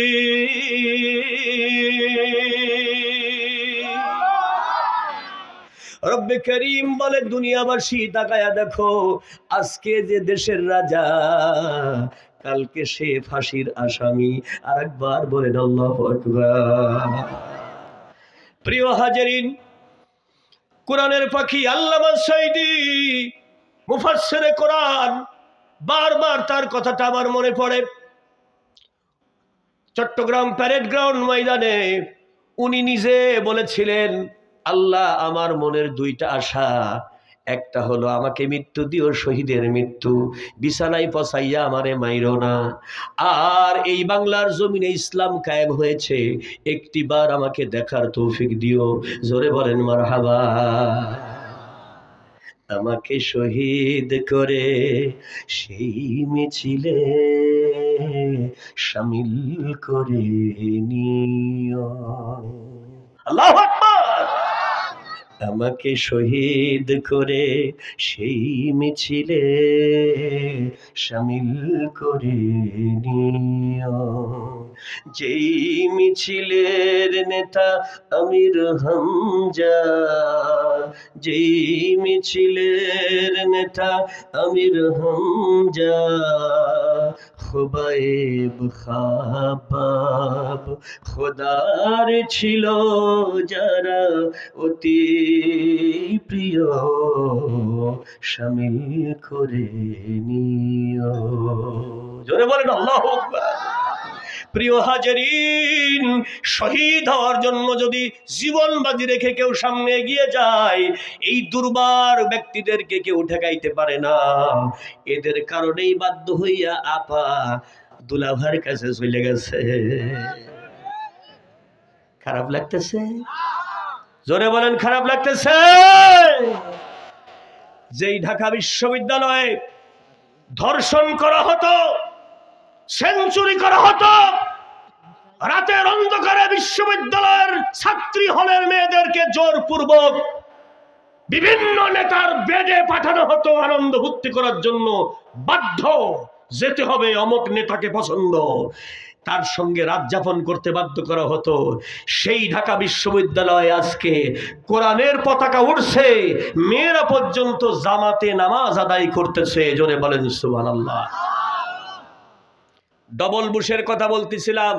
রব্বে করিম বলে, দুনিয়াবাসী তাকায়া দেখো, আজকে যে দেশের রাজা, কালকে সে ফাঁসির আসামি। আর একবার বলেন আল্লাহু আকবার। প্রিয় হাজিরিন, কোরআনের পাখি আল্লামা সাঈদী মুফাসসিরে কোরআন, বারবার তার কথাটা আমার মনে পড়ে। চট্টগ্রাম প্যারেড গ্রাউন্ড ময়দানে উনি নিজে বলেছিলেন, আল্লাহ আমার মনের দুইটা আশা, একটা হলো আমাকে মৃত্যু দিও, শহীদের মৃত্যু, বিছানায় পচাইয়া আমারে মাইরো না। আর এই বাংলার জমিনে ইসলাম কায়েম হয়েছে, একটিবার আমাকে দেখার তৌফিক দিও। জোরে বলেন মারহাবা। আমাকে শহীদ করে সেই মিছিলে শামিল করে নিও। আল্লাহু আকবার। আমাকে শহীদ করে সেই মিছিলে শামিল করে নিও। যেই মিছিলের নেতা আমির হামজা, যেই মিছিলের নেতা আমির হামজা, খুবাইব খাবাব খোদার ছিল যারা অতি প্রিয়, শামিল করে নিও। জোরে বলেন আল্লাহু আকবার। প্রিয় হাজারিন, শহীদ হওয়ার জন্য যদি জীবন বাজি রেখে কেউ সামনে এগিয়ে যায়, এই দুর্বার ব্যক্তিদেরকে কেউ ঠেকাইতে পারে না। এদের কারণেই বাধ্য হইয়া আপা দুলাভার কাছে চলে গেছে। খারাপ লাগতেছে? জোরে বলেন খারাপ লাগতেছে? যেই ঢাকা বিশ্ববিদ্যালয়ে ধর্ষণ করা হতো, সেঞ্চুরি করা হতো, রাতের অন্ধকারে বিশ্ববিদ্যালয়ের ছাত্রী হলের মেয়েদেরকে জোরপূর্বক বিভিন্ন নেতার বেডে পাঠানো হতো আনন্দ ফুর্তি করার জন্য। বাধ্য যেতে হবে অমুক নেতাকে পছন্দ, তার সঙ্গে রাত যাপন করতে বাধ্য করা হতো। সেই ঢাকা বিশ্ববিদ্যালয়ে আজকে কোরআনের পতাকা উঠছে, মেয়েরা পর্যন্ত জামাতে নামাজ আদায় করতেছে। জোরে বলেন সুবহানাল্লাহ। ডবল বুশের কথা বলতেছিলাম।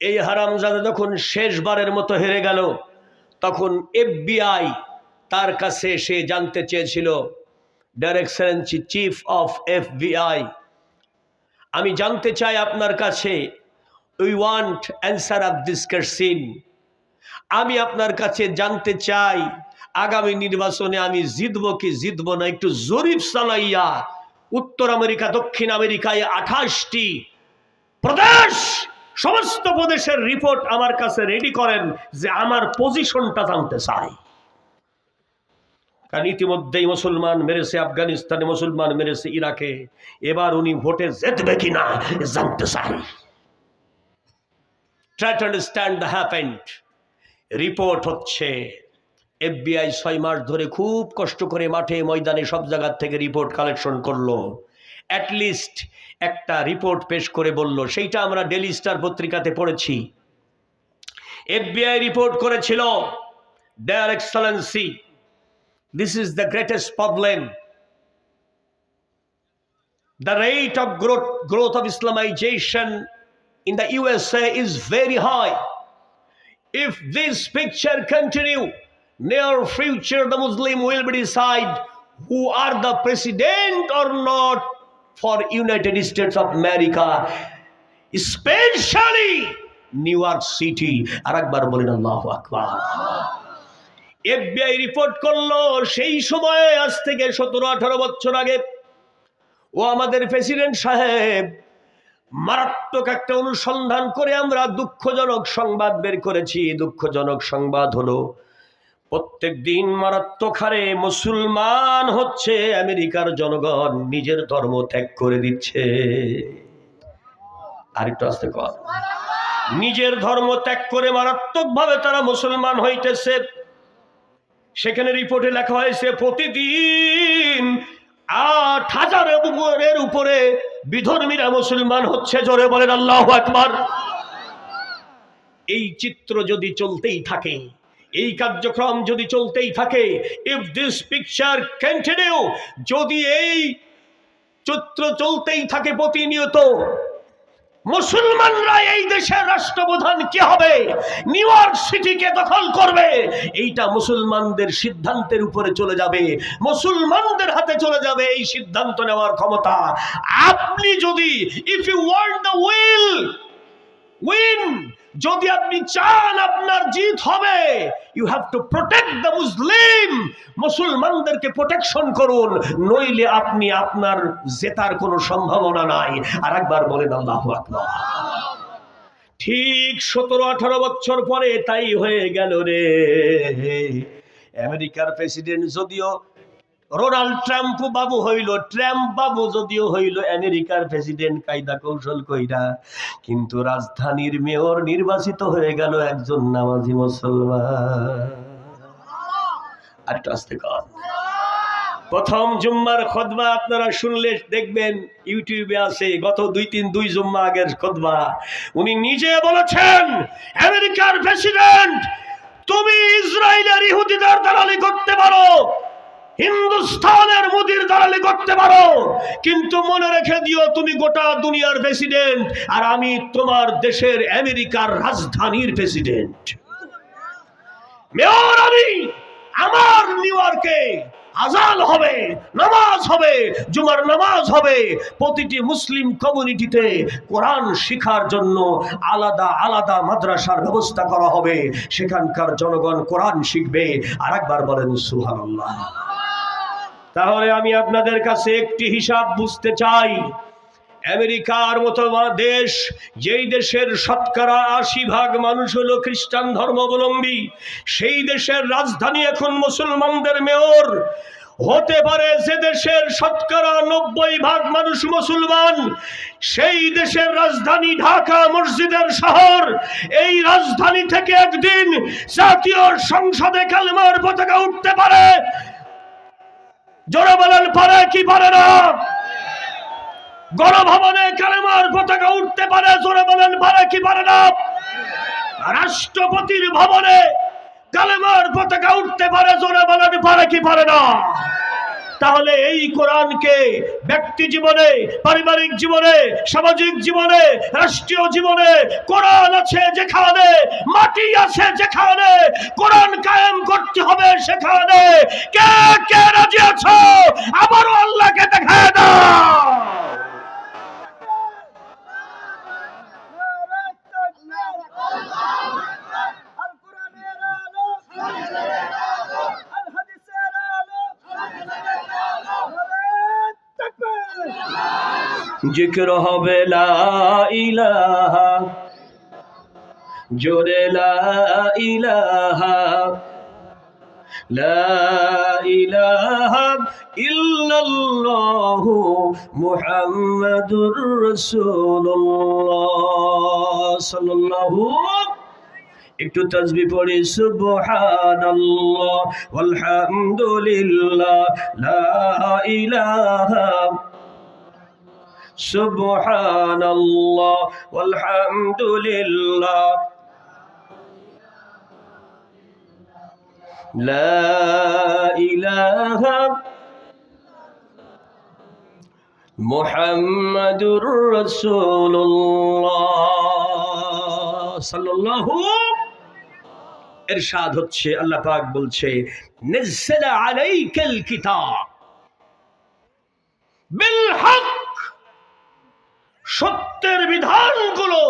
এই হারামজাদা যখন শেষবারের মতো হেরে গেল, তখন FBI তার কাছে সে জানতে চেয়েছিল, dear excellency chief of FBI, আমি জানতে চাই আপনার কাছে, we want answer of this question, আমি আপনার কাছে জানতে চাই আগামী নির্বাচনে আমি জিতবো কি জিতবো না। একটু জরিপ চালাইয়া উত্তর আমেরিকা, দক্ষিণ আমেরিকায় 28টি প্রদেশ, সমস্ত প্রদেশের রিপোর্ট আমার কাছে রেডি করেন, যে আমার পজিশনটা জানতে চাই। কারণ ইতিমধ্যেই মুসলমান মেরেছে আফগানিস্তানে, মুসলমান মেরেছে ইরাকে, এবার উনি ভোটে জিতবে কিনা জানতে চাই। Try to understand the happened. Report হচ্ছে FBI 6 মাস ধরে খুব কষ্ট করে মাঠে ময়দানে সব জায়গার থেকে রিপোর্ট কালেকশন করলো। অ্যাটলিস্ট একটা রিপোর্ট পেশ করে বলল, সেইটা আমরা ডেইলি স্টার পত্রিকাতে পড়েছি। FBI রিপোর্ট করেছিল, dear excellency, this is the greatest problem. The rate of growth of Islamization in the USA is very high. If this picture continue, near future the Muslim will be decide who are the president or not for United States of America, especially New York City. আরেকবার বলেন আল্লাহু আকবার। FBI report করলো সেই সময়ে, আজ থেকে 17-18 বছর আগে, ও আমাদের প্রেসিডেন্ট সাহেব মারাত্মক একটা অনুসন্ধান করে আমরা দুঃখজনক সংবাদ বের করেছি। দুঃখজনক সংবাদ হলো, প্রত্যেক দিন মারাত্মক হারে মুসলমান হচ্ছে আমেরিকার জনগণ নিজের ধর্ম ত্যাগ করে দিচ্ছে। আরেকটু আস্তে কর। নিজের ধর্ম ত্যাগ করে মারাত্মকভাবে তারা মুসলমান হইতেছে। সেখানে রিপোর্টে লেখা হয়েছে প্রতিদিন 8,000-এর উপরে বিধর্মীরা মুসলমান হচ্ছে। জোরে বলেন আল্লাহু আকবার। এই চিত্র যদি চলতেই থাকে, এই কার্যক্রম যদি চলতেই থাকে, ইফ দিস পিকচার কন্টিনিউ, যদি এই চিত্র চলতেই থাকে প্রতিনিয়ত, মুসলমানরা এই দেশের রাষ্ট্রপ্রধান কি হবে, নিউ ইয়র্ক সিটিকে দখল করবে, এইটা মুসলমানদের সিদ্ধান্তের উপরে চলে যাবে, মুসলমানদের হাতে চলে যাবে এই সিদ্ধান্ত নেওয়ার ক্ষমতা। আপনি যদি, if you want the win যদি আপনি চান আপনার জিত হবে, you have to protect the Muslim, মুসলমানদেরকে প্রোটেকশন করুন, নইলে আপনি আপনার জেতার কোনো সম্ভাবনা নাই। আর একবার বলেন আল্লাহু আকবার। ঠিক 17-18 বছর পরে তাই হয়ে গেল রে। আমেরিকার প্রেসিডেন্ট যদিও রোনাল্ড ট্রাম্প বাবু হইল, ট্রাম্প বাবু যদিও হইল আমেরিকার প্রেসিডেন্ট কায়দা কৌশল কইরা, কিন্তু রাজধানীর মেয়র নির্বাচিত হয়ে গেল একজন নামাজি মুসলমান। আর আস্তে কর। প্রথম জুম্মার খুতবা আপনারা শুনলে দেখবেন, ইউটিউবে আছে, গত 2 জুম্মা আগের খুতবা। উনি নিজে বলেছেন, আমেরিকার প্রেসিডেন্ট, তুমি ইসরায়েলের ইহুদিদের দালালি করতে পারো, হিন্দুস্তানের মোদির দালালি করতে পারো, কিন্তু মনে রেখে দিও তুমি গোটা দুনিয়ার প্রেসিডেন্ট, আর আমি তোমার দেশের আমেরিকার রাজধানীর প্রেসিডেন্ট। মেয়র আমি, আমার নিউ ইয়র্কে আজান হবে, নামাজ হবে, জুমার নামাজ হবে, প্রতিটি মুসলিম কমিউনিটিতে কোরআন শিক্ষার জন্য আলাদা আলাদা মাদ্রাসার ব্যবস্থা করা হবে, সেখানকার জনগণ কোরআন শিখবে। আর একবার বলেন সুবহানাল্লাহ। তাহলে আমি আপনাদের কাছে একটি হিসাব বুঝতে চাই। আমেরিকার মতো দেশ, যেই দেশের 80% মানুষ হলো খ্রিস্টান ধর্মাবলম্বী, সেই দেশের রাজধানী এখন মুসলমানদের মেয়র হতে পারে। যে দেশের 90% মানুষ মুসলমান, সেই দেশের রাজধানী ঢাকা মসজিদের শহর, এই রাজধানী থেকে একদিন জাতীয় সংসদে কালেমার পতাকা উঠতে পারে। জোরে বলেন পারে কি পারে না? গণভবনে কালেমার পতাকা উঠতে পারে, জোরে বলেন পারে কি পারে না? রাষ্ট্রপতির ভবনে কালেমার পতাকা উঠতে পারে, জোরে বলেন পারে কি পারে না? তাহলে এই কোরআনকে ব্যক্তি জীবনে, পারিবারিক জীবনে, সামাজিক জীবনে, রাষ্ট্রীয় জীবনে কোরআন আছে যেখানে, মাটি আছে যেখানে, কোরআন কায়েম করতে হবে সেখানে। কে কে রাজি আছো? আবারও আল্লাহকে দেখায় দাও। জিকির হবে লা ইলাহা, জোরে লা ইলাহা, লা ইলাহা ইল্লাল্লাহু মুহাম্মাদুর রাসূলুল্লাহ সাল্লাল্লাহু। একটু তাসবিহ পড়ি, সুবহানাল্লাহ ওয়ালহামদুলিল্লাহ লা ইলাহা, সুবহানাল্লাহ ওয়ালহামদুলিল্লাহ লা ইলাহা মুহাম্মাদুর রাসূলুল্লাহ সাল্লাল্লাহু। ইরশাদ হচ্ছে, আল্লাহ পাক বলছে, নাযালা আলাইকাল কিতাব বিল হক, সত্যের বিধানগুলো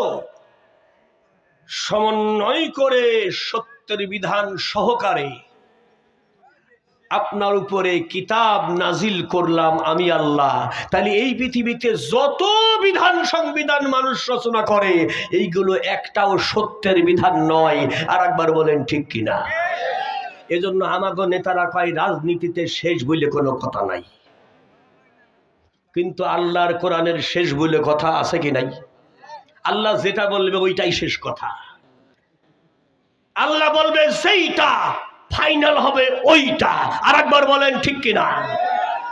সমন্বয় করে, সত্যের বিধান সহকারে আপনার উপরে কিতাব নাজিল করলাম আমি আল্লাহ। তাহলে এই পৃথিবীতে যত বিধান সংবিধান মানুষ রচনা করে, এইগুলো একটাও সত্যের বিধান নয়। আর একবার বলেন ঠিক কিনা? এজন্য আমাগো নেতারা কয় রাজনীতিতে শেষ বলে কোনো কথা নাই, কিন্তু আল্লাহর কোরআনের শেষ বলে কথা আছে কি নাই? আল্লাহ যেটা বলবে ওইটাই শেষ কথা। আল্লাহ বলবে সেইটা ফাইনাল হবে ওইটা। আর একবার বলেন ঠিক কিনা?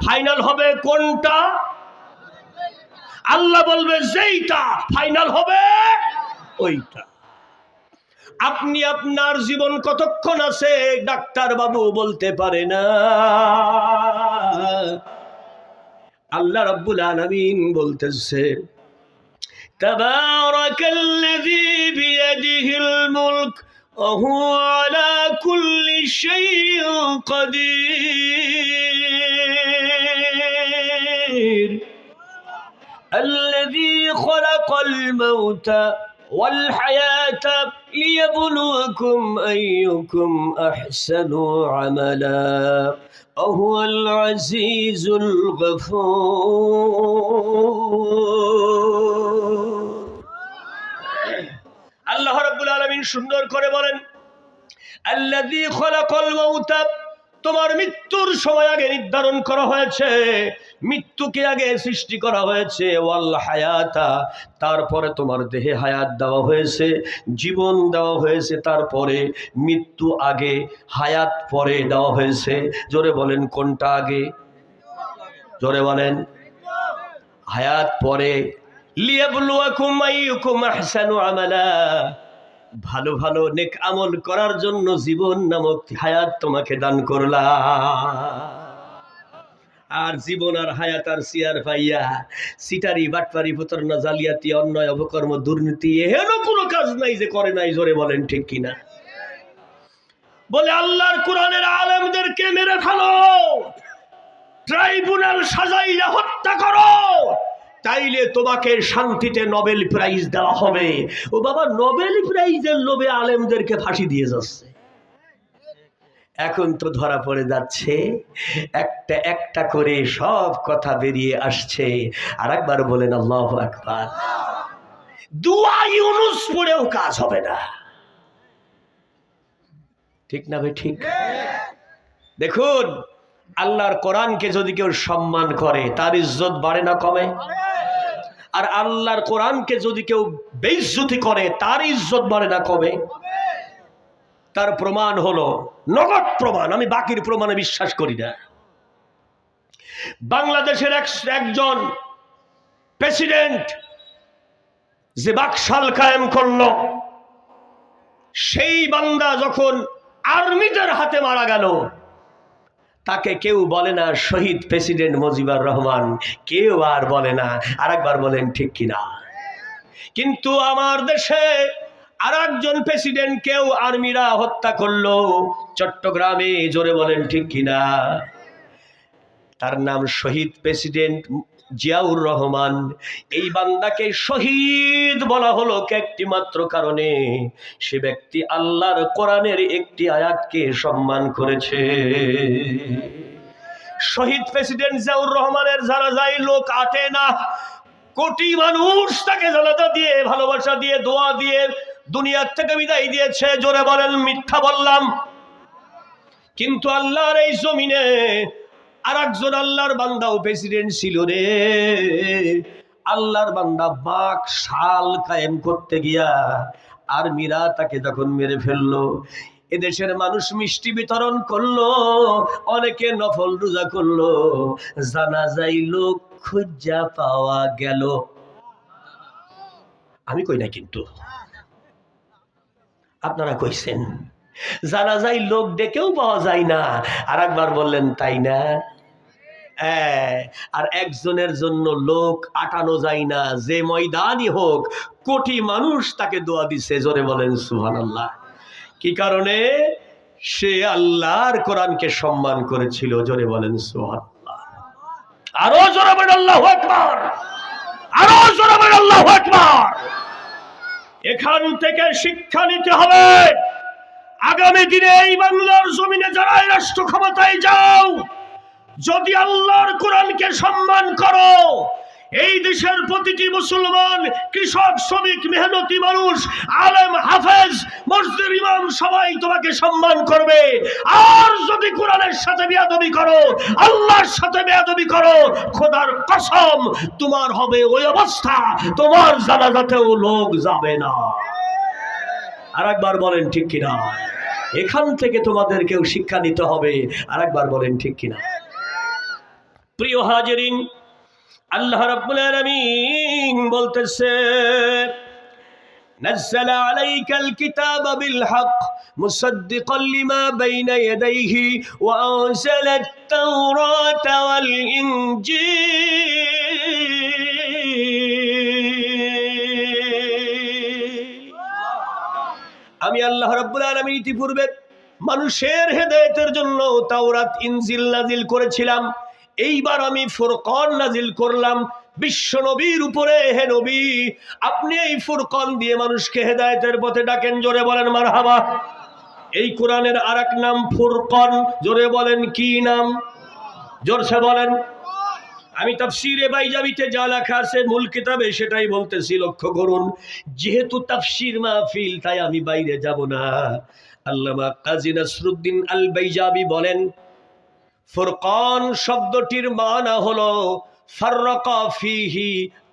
ফাইনাল হবে কোনটা? আল্লাহ বলবে যেইটা ফাইনাল হবে ওইটা। আপনি আপনার জীবন কতক্ষণ আছে ডাক্তার বাবু বলতে পারে না। আল্লাহ রাব্বুল আলামিন বলতেছে, তাবারাকাল্লাযী বিয়াদিহিল মুলক ওয়া হুয়া আলা কুল্লি শাইইন কাদির, আল্লাযী খালাকাল মাউতা والحياة ليبلوكم أيكم أحسن عملا وهو العزيز الغفور আল্লাহ রাব্বুল আলামিন সুন্দর করে বলেন আল্লাযী খালাকাল মাউতা তোমার মৃত্যুর সময় আগে নির্ধারণ করা হয়েছে মৃত্যুকে আগে সৃষ্টি করা হয়েছে ওয়াল হায়াতা তারপরে তোমার দেহে হায়াত দেওয়া হয়েছে জীবন দেওয়া হয়েছে তারপরে মৃত্যু আগে হায়াত পরে দেওয়া হয়েছে জোরে বলেন কোনটা আগে জোরে বলেন হায়াত পরে লিয়াবলুয়াকুম আইয়ুকুম আহসানু আমালা ভালো ভালো নেক আমল করার জন্য জীবন নামক হায়াত তোমাকে দান করলাম আর জীবন আর হায়াত আর সিয়ার পাইয়া সিটারি বাটপারি প্রতারণা জালিয়াতি অন্যায় অপকর্ম দুর্নীতি এহেন কোনো কাজ নাই যে করে নাই জোরে বলেন ঠিক কিনা বলে আল্লাহর কোরআনের আলেমদেরকে মেরে ফেলো ট্রাইব্যুনাল সাজাইয়া হত্যা করো তাইলে তোমাকে শান্তিতে নোবেল প্রাইজ দেওয়া হবে ও বাবা নোবেল প্রাইজের লোভে আলেমদেরকে ফাঁসি দিয়ে যাচ্ছে এখন তো ধরা পড়ে যাচ্ছে একটা একটা করে সব কথা বেরিয়ে আসছে আরেকবার বলেন আল্লাহু আকবার দুআ ইউনুস পড়েও কাজ হবে না ঠিক না ভাই ঠিক দেখুন আল্লাহর কোরআনকে যদি কেউ সম্মান করে তার ইজ্জত বাড়ে না কমে আর আল্লাহর কোরআনকে যদি কেউ বেইজ্জতি করে তার ইজ্জত বাড়ে না কমে তার প্রমাণ হলো নগদ প্রমাণ আমি বাকির প্রমাণে বিশ্বাস করি না বাংলাদেশের একজন প্রেসিডেন্ট যে বাকশাল কায়েম করলো সেই বান্দা যখন আর্মিদের হাতে মারা গেল তাকে কেউ বলে না শহীদ প্রেসিডেন্ট মুজিবুর রহমান কেউ আর বলে না আরেকবার বলেন ঠিক কিনা কিন্তু আমার দেশে আরেকজন প্রেসিডেন্ট কেউ আর্মিরা হত্যা করলো চট্টগ্রামে জোরে বলেন ঠিক কিনা তার নাম শহীদ প্রেসিডেন্ট জিয়াউর রহমান এই বান্দাকে শহীদ বলা হলো একটি মাত্র কারণে সে ব্যক্তি আল্লাহর কোরআনের একটি আয়াতকে সম্মান করেছে শহীদ প্রেসিডেন্ট জিয়াউর রহমানের জানাজায় লোক আটে না কোটি মানুষ তাকে জানাজা দিয়ে ভালোবাসা দিয়ে দোয়া দিয়ে দুনিয়ার থেকে বিদায় দিয়েছে জোরে বলেন মিথ্যা বললাম কিন্তু আল্লাহর এই জমিনে আরেকজন আল্লাহর বান্দাও প্রেসিডেন্ট ছিল রে আল্লাহর বান্দা বাকশাল কায়েম করতে গিয়া আর্মিরা তাকে যখন মেরে ফেললো এদেশের মানুষ মিষ্টি বিতরণ করলো অনেকে নফল রোজা করলো জানাজায় লোক খুঁজা পাওয়া গেল আমি কই না কিন্তু আপনারা কইছেন জানাজায় লোক ডেকেও পাওয়া যায় না আরেকবার বললেন তাই না আর একজনের জন্য লোক আটানো যায় না যে ময়দানই হোক কোটি মানুষ তাকে দোয়া দিচ্ছে জোরে বলেন সুবহানাল্লাহ কি কারণে সে আল্লাহর কোরআনকে সম্মান করেছিল জোরে বলেন সুবহানাল্লাহ আরো জোরে বলেন আল্লাহু আকবার আরো জোরে বলেন আল্লাহু আকবার এখান থেকে শিক্ষা নিতে হবে আগামী দিনে এই বাংলার জমিনে যারা রাষ্ট্র ক্ষমতায় যাও যদি আল্লাহর কোরআনকে সম্মান করো এই দেশের প্রতিটি মুসলমান কৃষক শ্রমিক মেহনতি মানুষ আলেম হাফেজ মসজিদের ইমাম সবাই তোমাকে সম্মান করবে আর যদি কোরআনের সাথে বেয়াদবি করো আল্লাহর সাথে বেয়াদবি করো খোদার কসম তোমার হবে ওই অবস্থা তোমার জানাজাতেও লোক যাবে না আরেকবার বলেন ঠিক কিনা এখান থেকে তোমাদেরকেও শিক্ষা নিতে হবে আরেকবার বলেন ঠিক কিনা প্রিয় হাজিরিন আল্লাহ রাব্বুল আলামিন বলতেছে نزل عليك الكتاب بالحق مصدقا لما بين يديه وأنزل التوراة والإنجيل আমি আল্লাহ রাব্বুল আলামিন ইতিপূর্বে মানুষের হেদায়েতের জন্য তাওরাত ইনজিল নাজিল করেছিলাম এইবার আমি ফুরকান নাজিল করলাম বিশ্ব নবীর উপরে, হে নবী আপনি এই ফুরকান দিয়ে মানুষকে হেদায়েতের পথে ডাকেন, জোরে বলেন মারহাবা। এই কোরআনের আরেক নাম ফুরকান, জোরে বলেন কি নাম? জোরসে বলেন। আমি তাফসীরে বাইজাবিতে যা লেখা আছে মূল কিতাবে সেটাই বলতেছি, লক্ষ্য করুন। যেহেতু তাফসীর মাহফিল, তাই আমি বাইরে যাব না। আল্লামা কাজী নসরুদ্দিন আল বাইজাবি বলেন, ফুরকান শব্দটির মানা হলো ফাররাকা ফিহি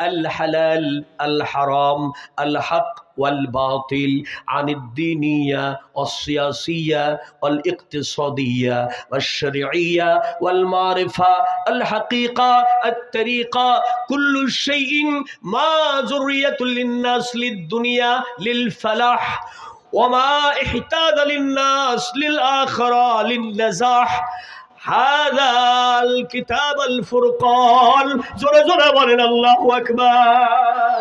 আল হালাল আল হারাম আল হক ওয়াল বাতিল আনিদ দীনিয়া ওয়াস সিয়াসিয়া ওয়াল ইকতিসাদিয়া ওয়াশ শরঈয়া ওয়াল মারিফা আল হাকিকা আত তরিকা কুল্লু শাইইন মা যুররিয়াতুল লিন-নাস লিদ-দুনিয়া লিল ফালাহ وما احتاج للناس للآخرة للنزاح هذا الكتاب الفرقان জোরে জোরে বলেন আল্লাহু আকবার।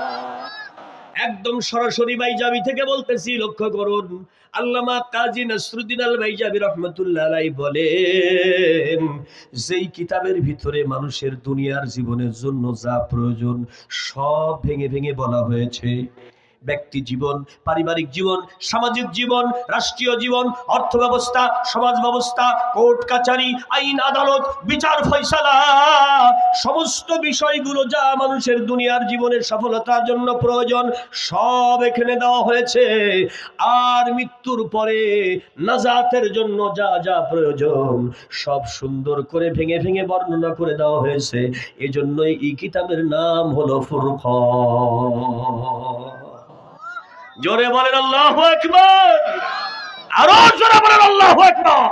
একদম সরাসরি বাইজাবি থেকে বলতেছি, লক্ষ্য করুন। আল্লামা কাজী নসরুদ্দিন আল বাইজাবি রহমাতুল্লাহ আলাইহি বলেন, যেই কিতাবের ভিতরে মানুষের দুনিয়ার জীবনের জন্য যা প্রয়োজন সব ভেঙে ভেঙে বলা হয়েছে। ব্যক্তি জীবন, পারিবারিক জীবন, সামাজিক জীবন, রাষ্ট্রীয় জীবন, অর্থ ব্যবস্থা, সমাজ ব্যবস্থা, কোর্ট কাচারি, আইন আদালত, বিচার ফয়সালা, সমস্ত বিষয়গুলো যা মানুষের দুনিয়ার জীবনের সফলতার জন্য প্রয়োজন সব এখানে দেওয়া হয়েছে। আর মৃত্যুর পরে নাজাতের জন্য যা যা প্রয়োজন সব সুন্দর করে ভেঙে ভেঙে বর্ণনা করে দেওয়া হয়েছে। এজন্যই এই কিতাবের নাম হলো ফুরকান। জোরে বলেন আল্লাহু আকবার, আরো জোরে বলেন আল্লাহু আকবার।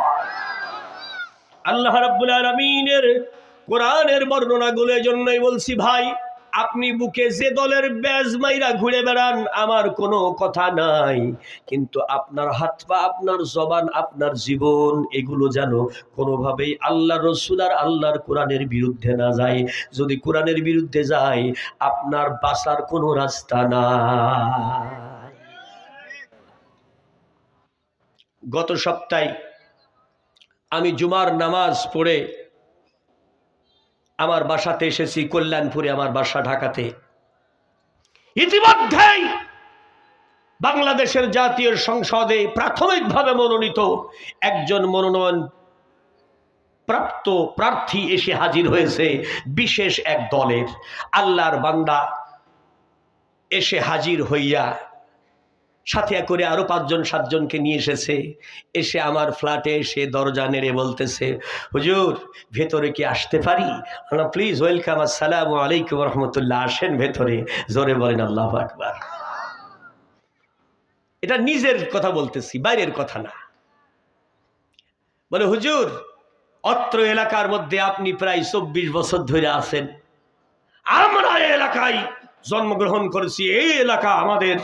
আল্লাহ রাব্বুল আলামিনের কোরআনের বর্ণনাগুলো এজন্যই বলছি ভাই, আপনি বুকে যে দলের ব্যাজ মাইরা ঘুরে বেড়ান আমার কোনো কথা নাই, কিন্তু আপনার হাত পা, আপনার জবান, আপনার জীবন এগুলো যেন কোনোভাবেই আল্লাহ রসুল আর আল্লাহর কোরআনের বিরুদ্ধে না যায়। যদি কোরআনের বিরুদ্ধে যায় আপনার বাঁচার কোনো রাস্তা নাই। গত সপ্তাহে আমি জুমার নামাজ পড়ে আমার বাসাতে এসেছি, কল্যাণপুরে আমার বাসা ঢাকাতে। ইতিমধ্যেই বাংলাদেশের জাতীয় সংসদে প্রাথমিকভাবে মনোনীত একজন মনোনয়ন প্রাপ্ত প্রার্থী এসে হাজির হয়েছে বিশেষ এক দলের। আল্লাহর বান্দা এসে হাজির হইয়া সাথে করে আরো 5-7জনকে নিয়ে এসেছে। এসে আমার ফ্ল্যাটে এসে দরজা নেড়ে বলতেছে, হুজুর ভেতরে কি আসতে পারি? প্লিজ ওয়েলকাম, আসসালামু আলাইকুম রহমতুল্লাহ, আসেন ভেতরে। জোরে বলেন আল্লাহু আকবার। এটা নিজের কথা বলতেছি, বাইরের কথা না। বলে, হুজুর অত্র এলাকার মধ্যে আপনি প্রায় 24 বছর ধরে আছেন, আমরা এই এলাকায় জন্মগ্রহণ করেছি, এই এলাকা আমাদের,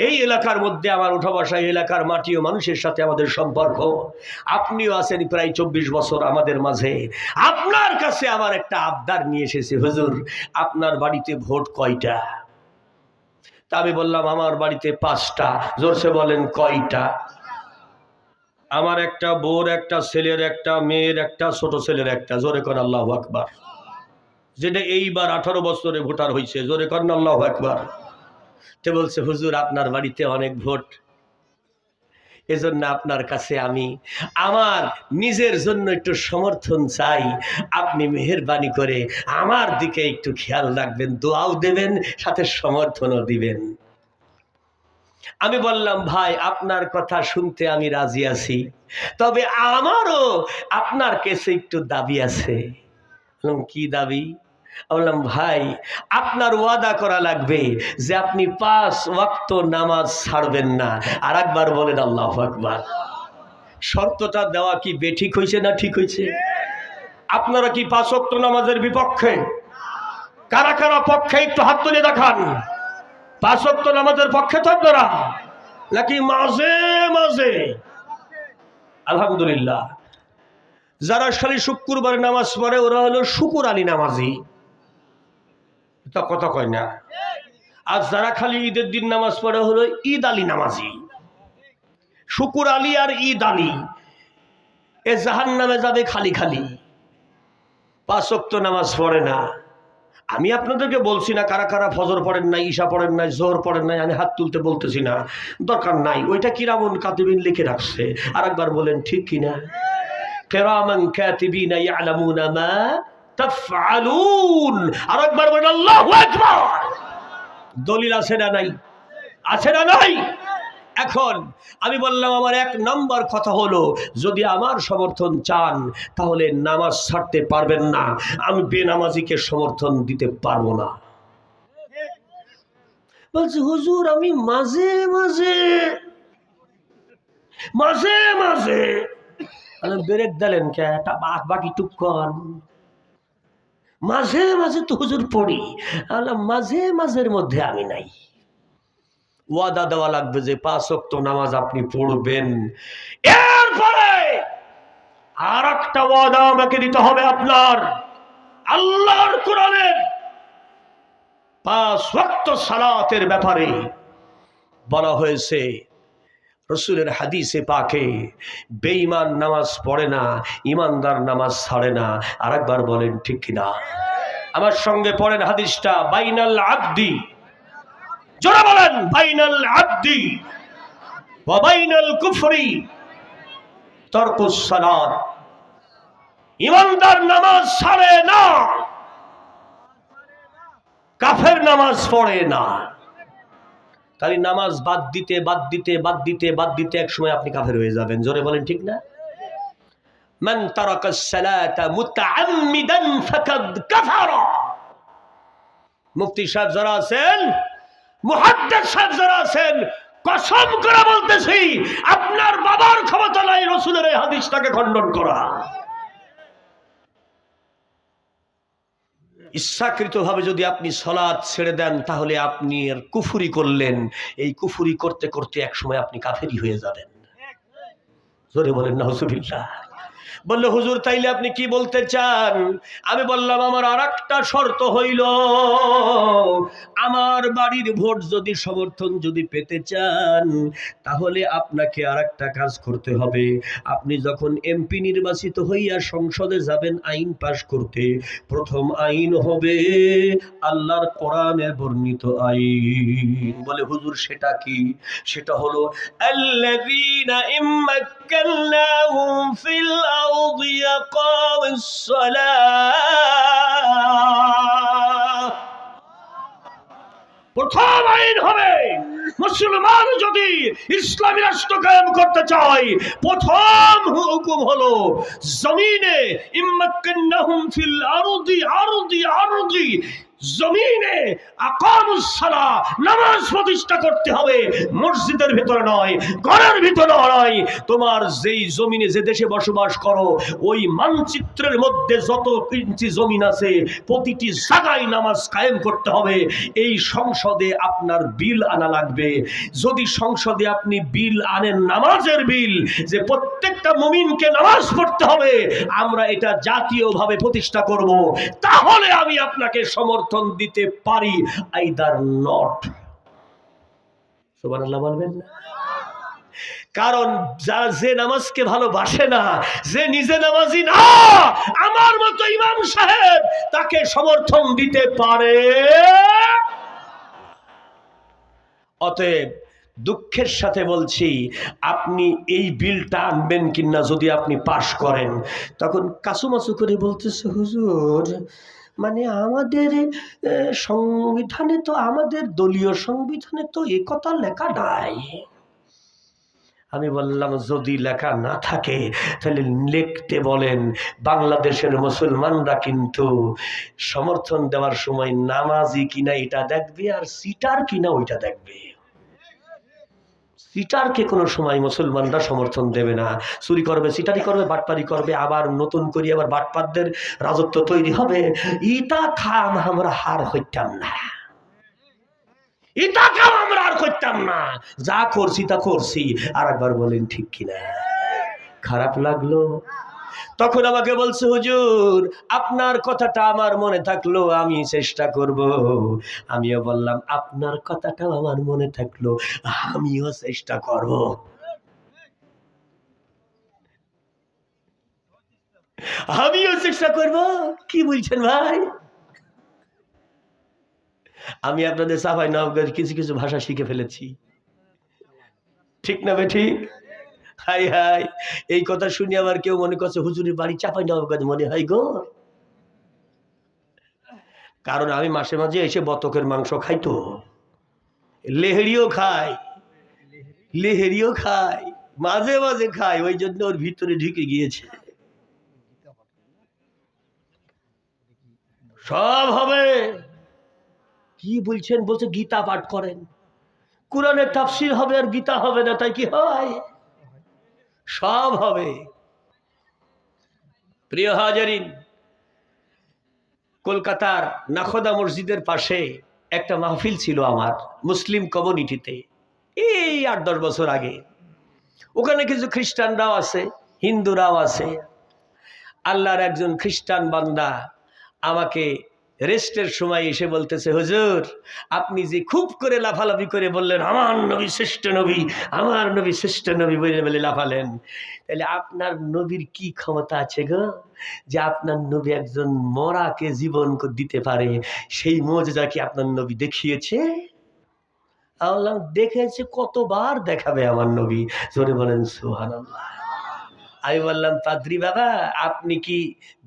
এই এলাকার মধ্যে আমার উঠা বসা, এলাকার মাটি ও মানুষের সাথে আমাদের সম্পর্ক। আপনিও আছেন প্রায় 24 বছর আমাদের মাঝে। আপনার কাছে আমার একটা আবদার নিয়ে এসেছি, হুজুর আপনার বাড়িতে ভোট কয়টা? তা আমি বললাম আমার বাড়িতে 5টা। জোরসে বলেন কয়টা? আমার একটা বউর, একটা ছেলের, একটা মেয়ের, একটা ছোট ছেলের একটা। জোরে কর আল্লাহু আকবার। যেটা এইবার 18 বছরে ভোটার হয়েছে। জোরে কর আল্লাহু আকবার। তে বলছে, হুজুর আপনার বাড়িতে অনেক ভোট, এজন্য আপনার কাছে আমি আমার নিজের জন্য একটু সমর্থন চাই। আপনি মেহেরবানি করে আমার দিকে একটু খেয়াল রাখবেন, দোয়াও দেবেন, সাথে সমর্থনও দিবেন। আমি বললাম, ভাই আপনার কথা শুনতে আমি রাজি আছি, তবে আমারও আপনার কাছে একটু দাবি আছে। কি দাবি? বললাম, ভাই আপনার ওয়াদা করা লাগবে যে আপনি 5 ওয়াক্ত নামাজ ছাড়বেন না। আর একবার বলেন আল্লাহু আকবার। শর্তটা দেওয়া কি বেঠিক হয়েছে না ঠিক হয়েছে? আপনারা কি 5 ওয়াক্ত নামাজের বিপক্ষে? কারা কারা পক্ষে একটু হাত তুলে দেখান। 5 ওয়াক্ত নামাজের পক্ষে তো আপনারা, নাকি মাঝে মাঝে? আলহামদুলিল্লাহ। যারা খালি শুক্রবার নামাজ পড়ে ওরা হলো শুকুর আলী নামাজি, তা কথা কয় না। আর যারা খালি ঈদের দিন নামাজ পড়ে হলো ঈদ আলী নামাজি। শুকুর আলী আর ঈদ আলী এ জাহান্নামে যাবে খালি খালি। 5 ওয়াক্ত নামাজ পড়ে না, আমি আপনাদেরকে বলছি না কারা কারা ফজর পড়েন নাই, ঈশা পড়েন নাই, জোহর পড়েন নাই, আমি হাত তুলতে বলতেছি না, দরকার নাই। ওইটা কিরামুন কাতিবিন লিখে রাখছে। আর একবার বলেন ঠিক কিনা? কিরামান কাতিবিনা ইয়ালামুনা মা তাফআলুন। আর একবার বলেন আল্লাহু আকবার। দলিল আছে না নাই? আছে না নাই? এখন আমি বললাম আমার 1 নম্বর কথা হলো, যদি আমার সমর্থন চান তাহলে নামাজ ছাড়তে পারবেন না। আমি বেনামাজিকে সমর্থন দিতে পারবো না। বলছি হুজুর আমি মাঝে মাঝে মাঝে মাঝে ব্রেক দিলেন কে? বাকি টুকন মাঝে মাঝে তো হুজুর পড়ি। মাঝে মাঝের মধ্যে আমি নাই। ওয়াদা দেওয়া লাগবে যে 5 ওয়াক্ত নামাজ আপনি পড়বেন। এরপরে আর একটা ওয়াদা আমাকে দিতে হবে আপনার। আল্লাহর কোরআনের 5 ওয়াক্ত সালাতের ব্যাপারে বলা হয়েছে, রসুলের হাদিসে পাকে, বেঈমান নামাজ পড়ে না, ইমানদার নামাজ ছাড়ে না। আর একবার বলেন ঠিক কিনা? আমার সঙ্গে পড়েন হাদিসটা। বাইনাল আবদি, জোরে বলেন, বাইনাল আবদি ওয়া বাইনাল কুফরি তারকুস সালাত। ইমানদার নামাজ ছাড়ে না, কাফের নামাজ পড়ে না। তাহলে নামাজ বাদ দিতে বাদ দিতে বাদ দিতে বাদ দিতে এক সময় আপনি কাফের হয়ে যাবেন। জোরে বলেন ঠিক না? মান তারাকাস সালাতা মুতাআম্মিদান ফাকাদ কাফারা। মুফতি সাহেব যারা আছেন, মুহাদ্দিস সাহেব যারা আছেন, কসম করে বলতেছি আপনার বাবার ক্ষমতা নাই রাসূলের এই হাদিসটাকে খণ্ডন করা। ইচ্ছাকৃতভাবে যদি আপনি সালাত ছেড়ে দেন তাহলে আপনি এর কুফরি করলেন। এই কুফরি করতে করতে একসময় আপনি কাফেরই হয়ে যাবেন। জোরে বলেন নাউজুবিল্লাহ। বলল হুজুর তাইলে আপনি কি বলতে চান? আমি বললাম আমার আরেকটা শর্ত হইল, আমার বাড়ির ভোট যদি সমর্থন যদি পেতে চান তাহলে আপনাকে আরেকটা কাজ করতে হবে। আপনি যখন এমপি নির্বাচিত হইয়া সংসদে যাবেন আইন পাশ করতে, প্রথম আইন হবে আল্লাহর কোরআনে বর্ণিত আইন। বলে হুজুর সেটা কি? সেটা হলো আল্লাযীনা ইম্মাক্কানাহুম ফিল আরদি ইয়াকামুস সালাহ। প্রথম আইন হবে মুসলমান যদি ইসলামী রাষ্ট্র কায়েম করতে চায়, প্রথম হুকুম হলো জমিনে ইম্মাক্কানাহুম ফিল আরদি আরদি আরদি, জমিনে আকামুস সালাহ, নামাজ প্রতিষ্ঠা করতে হবে। মসজিদের ভিতরে নয়, ঘরের ভিতরে নয়, তোমার যেই জমিনে যে দেশে বসবাস করো ওই মানচিত্রের মধ্যে যত ইঞ্চি জমিন আছে প্রতিটি জায়গায় নামাজ কায়েম করতে হবে। এই সংসদে আপনার বিল আনা লাগবে। যদি সংসদে আপনি বিল আনেন, নামাজের বিল, যে প্রত্যেকটা মুমিনকে নামাজ পড়তে হবে, আমরা এটা জাতীয়ভাবে প্রতিষ্ঠা করব, তাহলে আমি আপনাকে সমর্থন দিতে পারি। Either not. সুবহানাল্লাহ বলবেন না? কারণ যে নামাজকে ভালোবাসে না, যে নিজে নামাজি না, আমার মতো ইমাম সাহেব তাকে সমর্থন দিতে পারে। অতএব দুঃখের সাথে বলছি, আপনি এই বিলটা আনবেন কিনা যদি আপনি পাশ করেন, তখন কাসুমাসু করে বলতেছে হুজুর মানে আমাদের সংবিধানে তো, আমাদের দলীয় সংবিধানে তো এ কথা লেখা নাই। আমি বললাম যদি লেখা না থাকে তাহলে লিখতে বলেন। বাংলাদেশের মুসলমানরা কিন্তু সমর্থন দেওয়ার সময় নামাজি কিনা এটা দেখবে, আর সিটার কিনা ওইটা দেখবে। সিটারকে কোনো সময় মুসলমানরা সমর্থন দেবে না। চুরি করবে, সিটারি করবে, বাটপারি করবে, আবার নতুন করে আবার বাটপারদের রাজত্ব তৈরি হবে। ইটা খাম আমরা হার হইতাম না, ইটা খাম আমরা আর করতাম না, যা করছি তা করছি। আর একবার বলেন ঠিক কিনা? খারাপ লাগলো? তখন আমাকে বলছে হুজুর আপনার কথাটা আমার মনে থাকলো, আমি চেষ্টা করব। আমিও বললাম আপনার কথাটাও আমার মনে থাকলো, আমিও চেষ্টা করব। আমিও চেষ্টা করব। কি বলছেন ভাই? আমি আপনাদের চাপাই নবাবগঞ্জ কিছু কিছু ভাষা শিখে ফেলেছি, ঠিক না বেঠিক? হাই হাই, এই কথা শুনি আবার কেউ মনে করছে হুজুরের বাড়ি চাপাই নবাবগঞ্জ মনে হয় গো। কারণ আমি মাঝে মাঝে এসে বতকের মাংস খাই, তো লেহেরিও খাই, লেহেরিও খাই, মাঝে মাঝে খাই, ওই জন্য ওর ভিতরে ঢুকে গিয়েছে। সব হবে। কি বলছেন? বলছে গীতা পাঠ করেন, কোরআনের তাফসীর হবে আর গীতা হবে না, তাই কি হয়? সব হবে। প্রিয় হাজারিন, কলকাতার নাখোদা মসজিদের পাশে একটা মাহফিল ছিল আমার, মুসলিম কমিউনিটিতে, এই 8-10 বছর আগে। ওখানে কিছু খ্রিস্টানরাও আছে, হিন্দুরাও আছে। আল্লাহর একজন খ্রিস্টান বান্দা আমাকে রেস্টের সময় এসে বলতেছে, হুজুর আপনি যে খুব করে লাফালাফি করে বললেন আমার নবী শ্রেষ্ঠ নবী, আমার নবী শ্রেষ্ঠ নবী বলে বলে লাফালেন, তাহলে আপনার নবীর কি ক্ষমতা আছে গো, যে আপনার নবী একজন মরাকে জীবন দিতে পারে? সেই মুজিজা কি আপনার নবী দেখিয়েছে? আমি বললাম, দেখেছে, কতবার দেখাবে আমার নবী? জোরে বলেন সুবহানাল্লাহ। আমি বললাম, পাদ্রী বাবা আপনি কি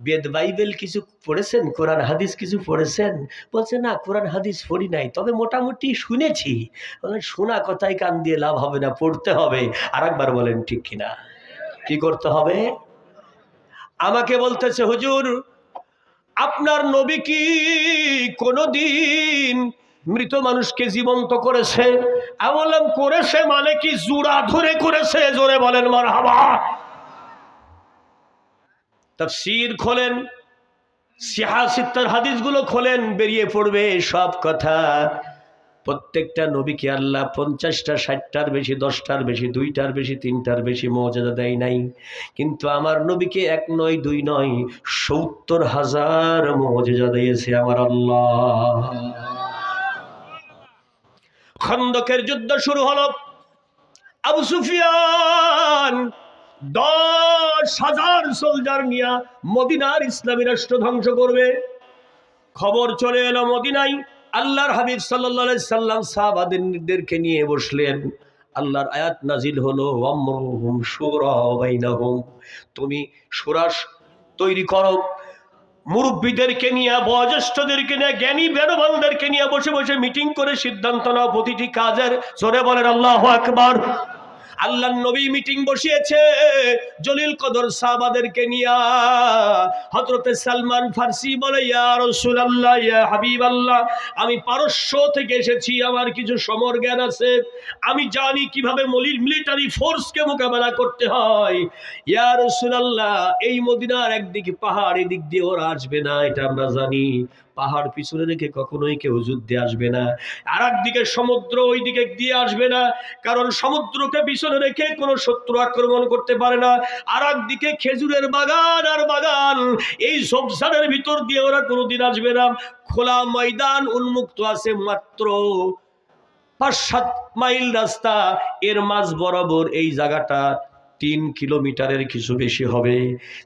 বেদ বাইবেল কিছু পড়েছেন, কোরআন হাদিস কিছু পড়েছেন? বলছে, না কোরআন হাদিস পড়ি নাই, তবে মোটামুটি শুনেছি। বললেন, শোনা কথায় কান দিয়ে লাভ হবে না, পড়তে হবে। আর একবার বলেন ঠিক কিনা? কি করতে হবে? আমাকে বলতেছে, হুজুর আপনার নবী কি কোনদিন মৃত মানুষকে জীবন্ত করেছে? আমি বললাম, করেছে মানে কি, জোড়া ধরে করেছে? জোরে বলেন মারহাবা। তাফসীর খোলেন, সিহাসিত্তার হাদিসগুলো খোলেন, বেরিয়ে পড়বে সব কথা। প্রত্যেকটা নবীকে আল্লাহ 50টা 60টার বেশি, 10টার বেশি, 2টার বেশি, 3টার বেশি মর্যাদা দেয় নাই, কিন্তু আমার নবীকে 1 নয় 2 নয় 70,000 মর্যাদা দিয়েছে আমার আল্লাহ। খন্দকের যুদ্ধ শুরু হলো। আবু সুফিয়ান 10,000 সোলজার নিয়ে মদিনার ইসলামী রাষ্ট্র ধ্বংস করবে। খবর চলে এলো মদিনায়। আল্লাহর হাবিব সাল্লাল্লাহু আলাইহি সাল্লাম সাহাবাদেরকে নিয়ে বসলেন। আল্লাহর আয়াত নাজিল হলো, আমরুহুম শুরা বাইনাহুম, তুমি সূরা তৈরি করো, মুরব্বীদেরকে নিয়ে, বয়োজ্যেষ্ঠদেরকে নিয়ে, জ্ঞানী বেরবানদেরকে নিয়ে বসে বসে মিটিং করে সিদ্ধান্ত নাও প্রতিটি কাজের। জোরে বলেন আল্লাহু আকবার। আল্লাহর নবী মিটিং বসিয়েছে জলিল কদর সাহাবাদেরকে নিয়ে। হযরতে সালমান ফারসি বলে, ইয়া রাসূলুল্লাহ, ইয়া হাবিবাল্লাহ, আমি পারস্য থেকে এসেছি, আমার কিছু সমর জ্ঞান আছে, আমি জানি কিভাবে মিলিটারি ফোর্সকে মোকাবেলা করতে হয়। ইয়া রাসূলুল্লাহ, এই মদিনার একদিকে পাহাড়, এদিক দিয়ে ওরা আসবে না, এটা আমরা জানি। পাহাড় পিছনে রেখে কখনোই কেউ যুদ্ধে আসবে না। আর একদিকে সমুদ্র, ওই দিকে দিয়ে আসবে না, কারণ সমুদ্রকে পিছনে রেখে কোনো শত্রু আক্রমণ করতে পারে না। আর একদিকে খেজুরের বাগান আর বাগান, এই ঝোপঝাড়ের ভিতর দিয়ে ওরা কোনোদিন আসবে না। খোলা ময়দান উন্মুক্ত আছে মাত্র 5-7 মাইল রাস্তা, এর মাঝ বরাবর এই জায়গাটা 3 কিলোমিটারের কিছু বেশি হবে,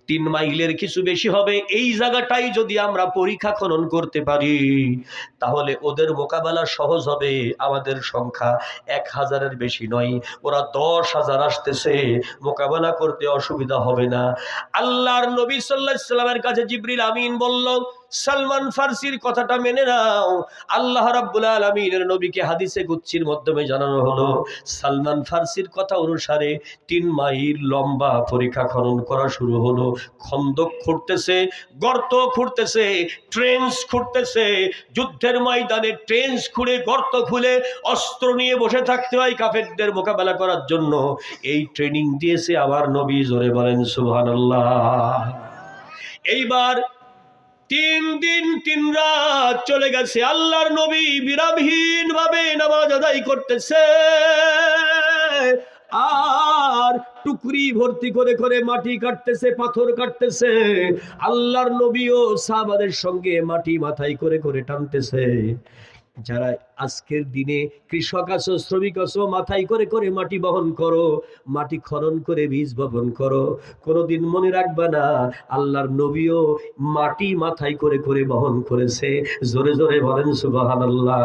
3 মাইলের কিছু বেশি হবে। এই জায়গাটাই যদি আমরা পরীক্ষা খনন করতে পারি, তাহলে ওদের মোকাবেলা সহজ হবে। আমাদের সংখ্যা 1000-এর বেশি নয়, ওরা 10,000 আসতেছে, মোকাবেলা করতে অসুবিধা হবে না। আল্লাহর নবী সাল্লাল্লাহু আলাইহি সাল্লামের কাছে জিবরিল আমিন বলল, সালমান ফারসির কথাটা মেনে নাও। আল্লাহ রাব্বুল আলামিনের নবীকে হাদিসে কুদসির মাধ্যমে জানানো হলো, সালমান ফারসির কথা অনুসারে 3 মাইল লম্বা পরীক্ষা খনন করা শুরু হলো। খন্দক খুঁড়তেছে, গর্ত খুঁড়তেছে, ট্রেঞ্চ খুঁড়তেছে। যুদ্ধের ময়দানে ট্রেঞ্চ খুঁড়ে, গর্ত খুলে অস্ত্র নিয়ে বসে থাকতে হয় কাফেরদের মোকাবেলা করার জন্য। এই ট্রেনিং দিয়েছে আমার নবী। জোরে বলেন সুবহানাল্লাহ। এইবার 3 দিন 3 রাত চলে গেছে, আল্লাহর নবী বিরামহীন ভাবে নামাজ আদায় করতেছে, আর টুকরি ভর্তি করে করে মাটি কাটতেছে, পাথর কাটতেছে। আল্লাহর নবীও সাহাবাদের সঙ্গে মাটি মাথায় করে করে টানতেছে। যারা আজকের দিনে কৃষক আছো, শ্রমিক আছো, মাথায় করে করে মাটি বহন করো, মাটি খনন করে বীজ বপন করো, কোনোদিন মনে রাখবা না আল্লাহর নবীও মাটি মাথায় করে করে বহন করেছে। জোরে জোরে বলেন সুবহানাল্লাহ।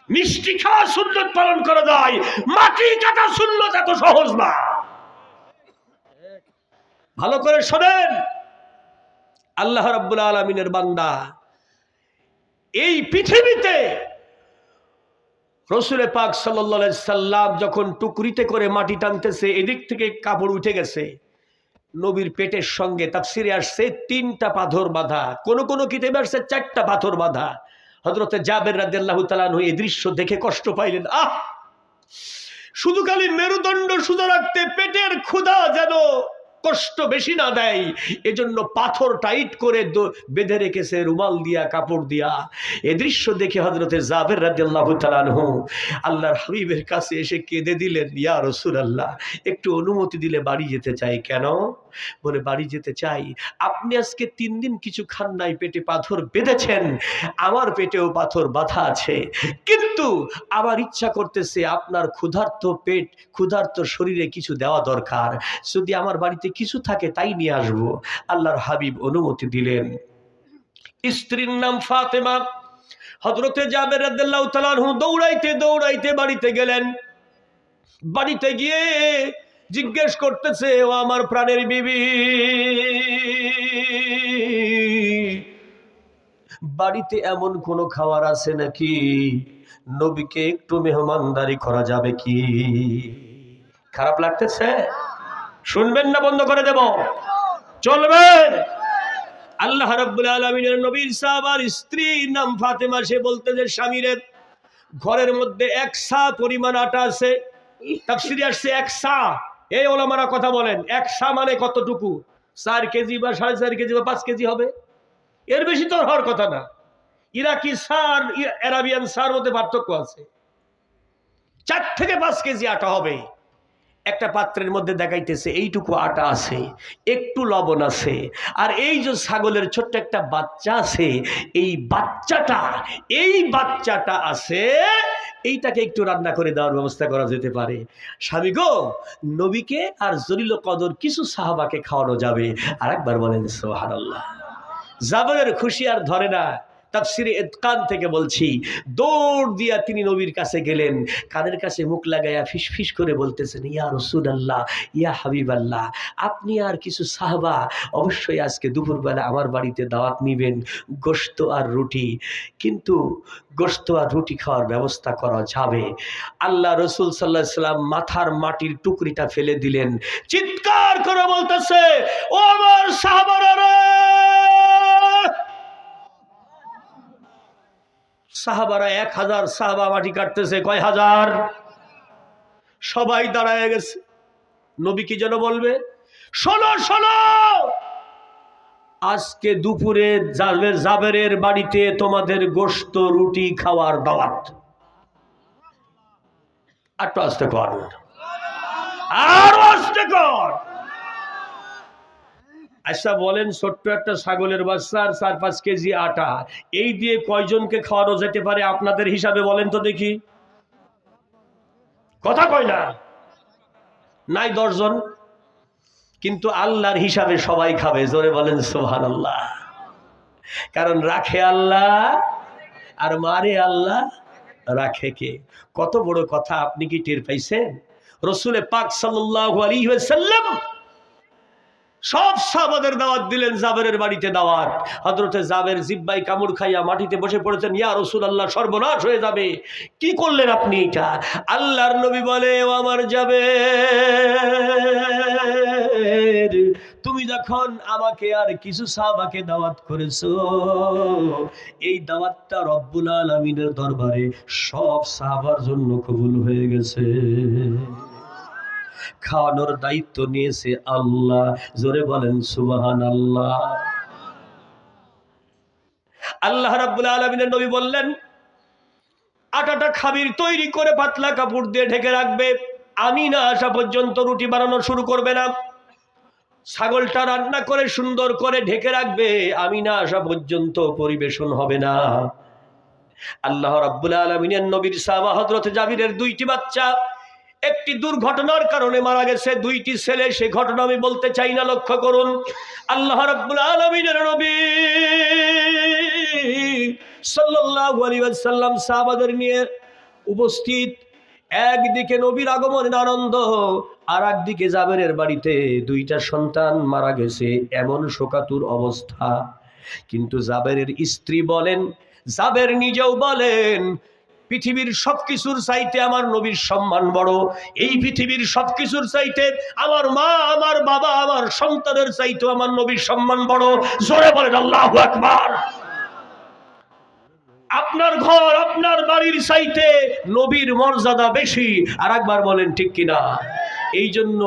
মিষ্টি খাওয়া সুন্নত পালন করা যায়, মাটি কাটা সুন্নত এত সহজ না। ভালো করে শোনেন, আল্লাহ রাব্বুল আলামিনের বান্দা, এই পৃথিবীতে রসুল পাক সাল্লাল্লাহু আলাইহি সাল্লাম যখন টুকরিতে করে মাটি টানতেছে, এদিক থেকে কাপড় উঠে গেছে, নবীর পেটের সঙ্গে তাফসিরে আসছে 3টা পাথর বাঁধা, কোন কোন কিতাবে আসছে 4টা পাথর বাঁধা। হযরতে জাবের রাদিয়াল্লাহু তাআলা আনহু এই দৃশ্য দেখে কষ্ট পাইলেন। শুধু খালি মেরুদণ্ড সোজা রাখতে পেটের ক্ষুধা যেন কষ্ট বেশি না দেয়, এজন্য পাথর টাইট করে বেঁধে রেখেছে রুমাল দিয়া, কাপড় দিয়া। এ দৃশ্য দেখে হযরতে জাবের রাদিয়াল্লাহু তাআলা আনহু আল্লাহর হাবিবের কাছে এসে কেঁদে দিলেন, ইয়া রাসূলুল্লাহ, একটু অনুমতি দিলে বাড়ি যেতে চাই। কেন? বলে বাড়ি যেতে চাই, আপনি আজকে 3 দিন কিছু খান নাই, পেটে পাথর বেঁধেছেন, আমার পেটেও পাথর বাঁধা আছে, কিন্তু আমার ইচ্ছা করতেছে আপনার ক্ষুধার্ত পেট, ক্ষুধার্ত শরীরে কিছু দেওয়া দরকার, যদি আমার বাড়িতে কিছু থাকে তাই নিয়ে আসবো। আল্লাহর হাবিব অনুমতি দিলেন। স্ত্রীর নাম ফাতেমা। হযরতে জাবের রাদিয়াল্লাহু তাআলা আনহু দৌড়াইতে দৌড়াইতে বাড়িতে গেলেন। বাড়িতে গিয়ে জিজ্ঞেস করতেছে, ও আমার প্রাণের বিবি, বাড়িতে এমন কোন খাবার আছে নাকি, নবীকে একটু মেহমানদারি করা যাবে কি? খারাপ লাগতেছে? শুনবেন না বন্ধ করে দেব? চলবে? আল্লাহ রাব্বুল আলামিনের নবীর সাহাবার স্ত্রীর নাম ফাতেমা। সে বলতেছে, স্বামীরে ঘরের মধ্যে 1 সা পরিমাণ আটা আছে। তাফসিরে আসছে 1 সা। এই ওলামারা কথা বলেন, 1 সা মানে কতটুকু? 4 কেজি বা 4.5 কেজি বা 5 কেজি হবে, এর বেশি তো হওয়ার কথা না। ইরাকি সার, আরাবিয়ান সার মধ্যে পার্থক্য আছে। 4 থেকে 5 কেজি আটা হবে। একটা পাত্রের মধ্যে দেখাইতেছে এইটুকু আটা আছে, একটু লবণ আছে, আর এই যে ছাগলের ছোট্ট একটা বাচ্চা আছে, এই বাচ্চাটা আছে, এইটাকে একটু রান্না করে দেওয়ার ব্যবস্থা করা যেতে পারে। স্বামী গো, নবীকে আর জলিল কদর কিছু সাহাবাকে খাওয়ানো যাবে। আর একবার বলেন সুবহানাল্লাহ। জাবেরের খুশি আর ধরে না। তাফসিরে ইতকান থেকে বলছি, দৌড় দিয়া তিনি নবীর কাছে গেলেন, কানের কাছে মুখ লাগাইয়া ফিসফিস করে বলতেছেন, ইয়া রাসূলুল্লাহ, ইয়া হাবিবাল্লাহ, আপনি আর কিছু সাহাবা অবশ্যই আজকে দুপুরবেলা আমার বাড়িতে দাওয়াত নিবেন, গোশত আর রুটি, কিন্তু গোশত আর রুটি খাওয়ার ব্যবস্থা করা যাবে। আল্লাহ রাসূল সাল্লাল্লাহু আলাইহি সাল্লাম মাথার মাটির টুকরিটা ফেলে দিলেন, চিৎকার করে বলতেছে, ও আমার সাহাবারা রে! সাহাবারা 1000 সাহাবা মাটি কাটতেছে, কয় হাজার? সবাই দাঁড়ায় গেছে। নবী কি যেন বলবে, শোনো শোনো, আজকে দুপুরে জাবেরের বাড়িতে তোমাদের গোশত রুটি খাওয়ার দাওয়াত। একটু আস্তে কর, আরো আস্তে কর। আচ্ছা বলেন, ছোট্ট একটা ছাগলের বাচ্চা আর 4-5 কেজি আটা, এই দিয়ে কয়জনকে খাওয়ানো যেতে পারে আপনাদের হিসাবে বলেন তো দেখি? কথা কয় না, নাই 10 জন, কিন্তু আল্লাহর হিসাবে সবাই খাবে। জোরে বলেন সুবহানাল্লাহ। কারণ রাখে আল্লাহ আর মারে আল্লাহ, রাখে কে? কত বড় কথা, আপনি কি টের পাইছেন? রাসূল পাক সাল্লাল্লাহু আলাইহি ওয়াসাল্লাম সব সাহাবাদের দাওয়াত দিলেন, জাবেরের বাড়িতে দাওয়াত। হযরতে জাবের জিব্বাই কামড় খাইয়া মাটিতে বসে পড়েছেন, ইয়া রাসূলুল্লাহ, সর্বনাশ হয়ে যাবে, কি করলেন আপনি এটা? আল্লাহর নবী বলে, ও আমার জাবের, তুমি যখন আমাকে আর কিছু সাহাবাকে দাওয়াত করেছো, এই দাওয়াতটা রব্বুল আলামিনের দরবারে সব সাহাবার জন্য কবুল হয়ে গেছে। খাওয়ানোর দায়িত্ব নিয়েছে আল্লাহ। জোরে বলেন সুবহানাল্লাহ। আল্লাহ রাব্বুল আলামিনের নবী বললেন, আটাটা খামির তৈরি করে পাতলা কাপড় দিয়ে ঢেকে রাখবে, আমি না আসা পর্যন্ত রুটি বানানো শুরু করবে না। ছাগলটা রান্না করে সুন্দর করে ঢেকে রাখবে, আমি না আসা পর্যন্ত পরিবেশন হবে না। আল্লাহ রাব্বুল আলামিনের নবীর সাহাবা হযরত জাবিরের দুইটি বাচ্চা একটি দুর্ঘটনার কারণে মারা গেছে, দুইটি ছেলে। সে ঘটনা আমি বলতে চাই না, লক্ষ্য করুন। আল্লাহ রাব্বুল আলামিনের নবী সাল্লাল্লাহু আলাইহি ওয়াসাল্লাম সাহাবাদের নিয়ে উপস্থিত। একদিকে নবীর আগমনের আনন্দ, আর একদিকে জাবেরের বাড়িতে দুইটা সন্তান মারা গেছে, এমন শোকাতুর অবস্থা। কিন্তু জাবেরের স্ত্রী বলেন, জাবের নিজেও বলেন, পৃথিবীর সবকিছুর চাইতে আমার নবীর সম্মান বড়। এই পৃথিবীর সবকিছুর চাইতে আমার মা, আমার বাবা, আমার সন্তানের চাইতে আমার নবীর সম্মান বড়। জোরে বলেন আল্লাহু আকবার। আপনার ঘর, আপনার বাড়ির চাইতে নবীর মর্যাদা বেশি। আর একবার বলেন ঠিক কিনা? এই জন্য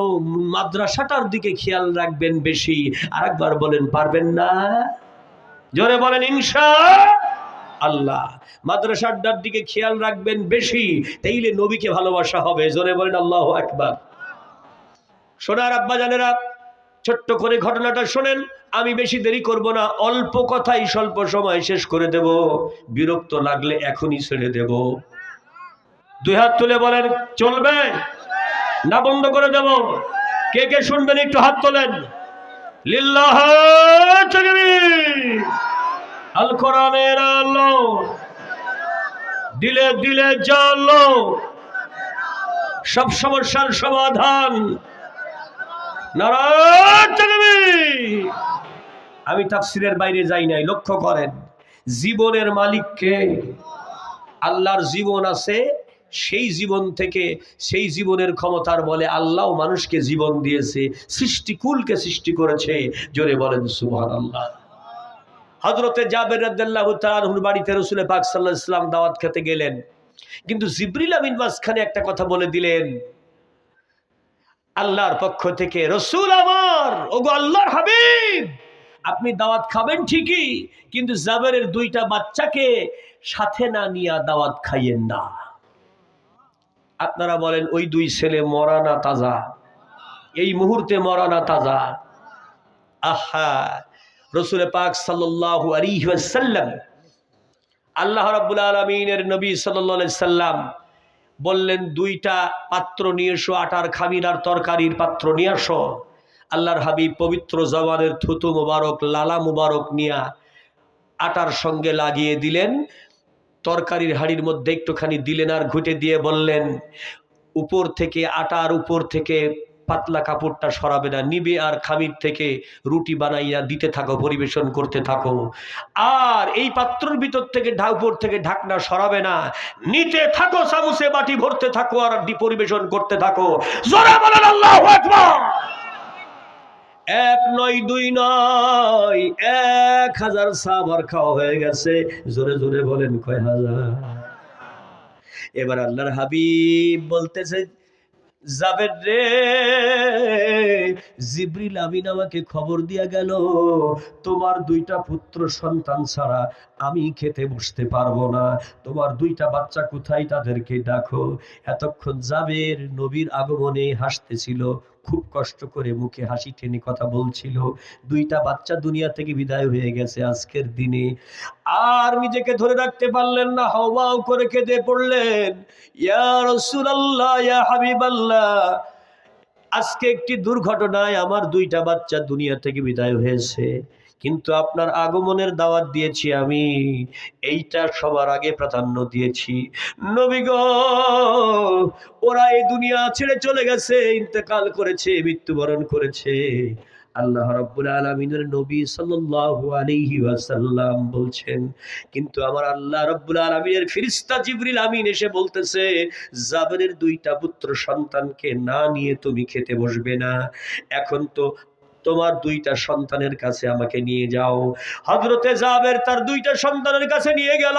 মাদ্রাসাটার দিকে খেয়াল রাখবেন বেশি। আর একবার বলেন, পারবেন না? জোরে বলেন ইনশাআল্লাহ। মাদ্রাসাটার দিকে খেয়াল রাখবেন বেশি, তাইলে নবীকে ভালোবাসা হবে। জোরে বলেন আল্লাহু আকবার। সোনার আব্বা জানেরা, ছোট্ট করে ঘটনাটা শোনেন। আমি বেশি দেরি করব না, অল্প কথাই স্বল্প সময় শেষ করে দেব। বিরক্ত লাগলে এখনই ছেড়ে দেব। দুই হাত তুলে বলেন, চলবে না বন্ধ করে দেব? কে কে শুনবেন একটু হাত তোলেন। লিল্লাহ তাকবীর। আল কোরআনের আলো দিলে দিলে জ্বালো, সব সমস্যার সমাধান। নারায়ে তাকবীর। আমি তাফসীরের বাইরে যাই নাই, লক্ষ্য করেন। জীবনের মালিক কে? আল্লাহর জীবন আছে, সেই জীবন থেকে, সেই জীবনের ক্ষমতার বলে আল্লাহ মানুষকে জীবন দিয়েছে, সৃষ্টিকুলকে সৃষ্টি করেছে। জোরে বলেন সুবহানাল্লাহ। হযরতে জাবের রাদিয়াল্লাহু তাআলা আনহুর বাড়িতে রাসূল পাক সাল্লাল্লাহু আলাইহি ওয়াসাল্লাম দাওয়াত খেতে গেলেন, কিন্তু জিবরিল আমিন মাঝখানে একটা কথা বলে দিলেন আল্লাহর পক্ষ থেকে, রাসূল আমার, ওগো আল্লাহর হাবিব, আপনি দাওয়াত খাবেন ঠিকই, কিন্তু জাবেরের দুইটা বাচ্চাকে সাথে না নিয়ে দাওয়াত খাইয়েন না। আপনারা বলেন, ওই দুই ছেলে মরা না তাজা? এই মুহূর্তে মরা না তাজা? আহা, রাসূল পাক সাল্লাল্লাহু আলাইহি ওয়াসাল্লাম, আল্লাহ রাব্বুল আলামিনের নবী সাল্লাল্লাহু আলাইহি সাল্লাম বললেন, দুইটা পাত্র নিয়ে এসো, আটার খামির আর তরকারির পাত্র নিয়ে আসো। আল্লাহর হাবিব পবিত্র জবানের থুতু মুবারক, লালা মুবারক নিয়া আটার সঙ্গে লাগিয়ে দিলেন, তরকারির হাড়ির মধ্যে একটুখানি দিলেন, আর ঘুটে দিয়ে বললেন, উপর থেকে আটার উপর থেকে পাতলা কাপড়টা সরাবে না, নিবে আর খামির থেকে রুটি বানাইয়া দিতে থাকো, পরিবেশন করতে থাকো। আর এই পাত্রের ভিতর থেকে উপর থেকে ঢাকনা সরাবে না, নিতে থাকো, চামচে বাটি ভরতে থাকো আর পরিবেশন করতে থাকো। জোরে বলেন আল্লাহু আকবার। এক নয়, দুই নয়, 1000 সাহাবার খাওয়া হয়ে গেছে। জোরে জোরে বলেন কয় হাজার? এবার আল্লাহর হাবিব বলতেছে, জাবের রে, জিবরিল আমিন আমাকে খবর দিয়া গেল, তোমার দুইটা পুত্র সন্তান ছাড়া আমি খেতে বসতে পারবো না। তোমার দুইটা বাচ্চা কোথায়, তাদেরকে ডাকো। এতক্ষণ জাবের নবীর আগমনে হাসতেছিল, খুব কষ্ট করে মুখে হাসি টেনে কথা বলছিল। দুইটা বাচ্চা দুনিয়া থেকে বিদায় হয়ে গেছে আজকের দিনে। আর নিজেকে ধরে রাখতে পারলেন না, হাওমাও করে কেঁদে পড়লেন, ইয়া রাসূলুল্লাহ, ইয়া হাবিবাল্লাহ, আজকে একটি দুর্ঘটনায় আমার দুইটা বাচ্চা দুনিয়া থেকে বিদায় হয়েছে, কিন্তু আপনার আগমনের দাওয়াত দিয়েছি আমি, এইটা সবার আগে প্রাধান্য দিয়েছি। নবী গো, ওরা এই দুনিয়া ছেড়ে চলে গেছে, ইন্তেকাল করেছে, মৃত্যুবরণ করেছে। আল্লাহ রাব্বুল আলামিনের নবী সাল্লাল্লাহু আলাইহি ওয়াসাল্লাম বলছেন, কিন্তু আমার আল্লাহ রাব্বুল আলামিনের ফেরেশতা জিবরিল আমিন এসে বলতেছে, জাবেরের দুইটা পুত্র সন্তানকে না নিয়ে তুমি খেতে বসবে না, এখন তো তোমার দুইটা সন্তানের কাছে আমাকে নিয়ে যাও। হযরতে জাবের তার দুইটা সন্তানের কাছে নিয়ে গেল।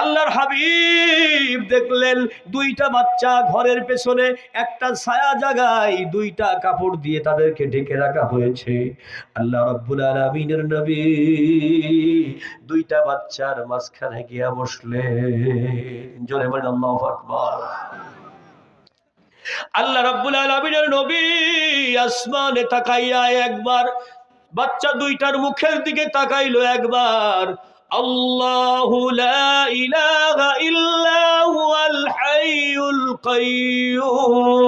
আল্লাহর হাবিব দেখলেন দুইটা বাচ্চা ঘরের পেছনে একটা ছায়া জায়গায় দুইটা কাপড় দিয়ে তাদেরকে ঢেকে রাখা হয়েছে। আল্লাহ রাব্বুল আলামিনের নবী দুইটা বাচ্চার মাঝখানে গিয়া বসলেন। জোরে বলেন আল্লাহু আকবার। আল্লাহ রাব্বুল আলামিনের নবী আসমানে তাকাইয়া একবার বাচ্চা দুইটার মুখের দিকে তাকাইলো, একবার আল্লাহু লা ইলাহা ইল্লা হুয়াল হাইয়ুল কাইয়্যুম।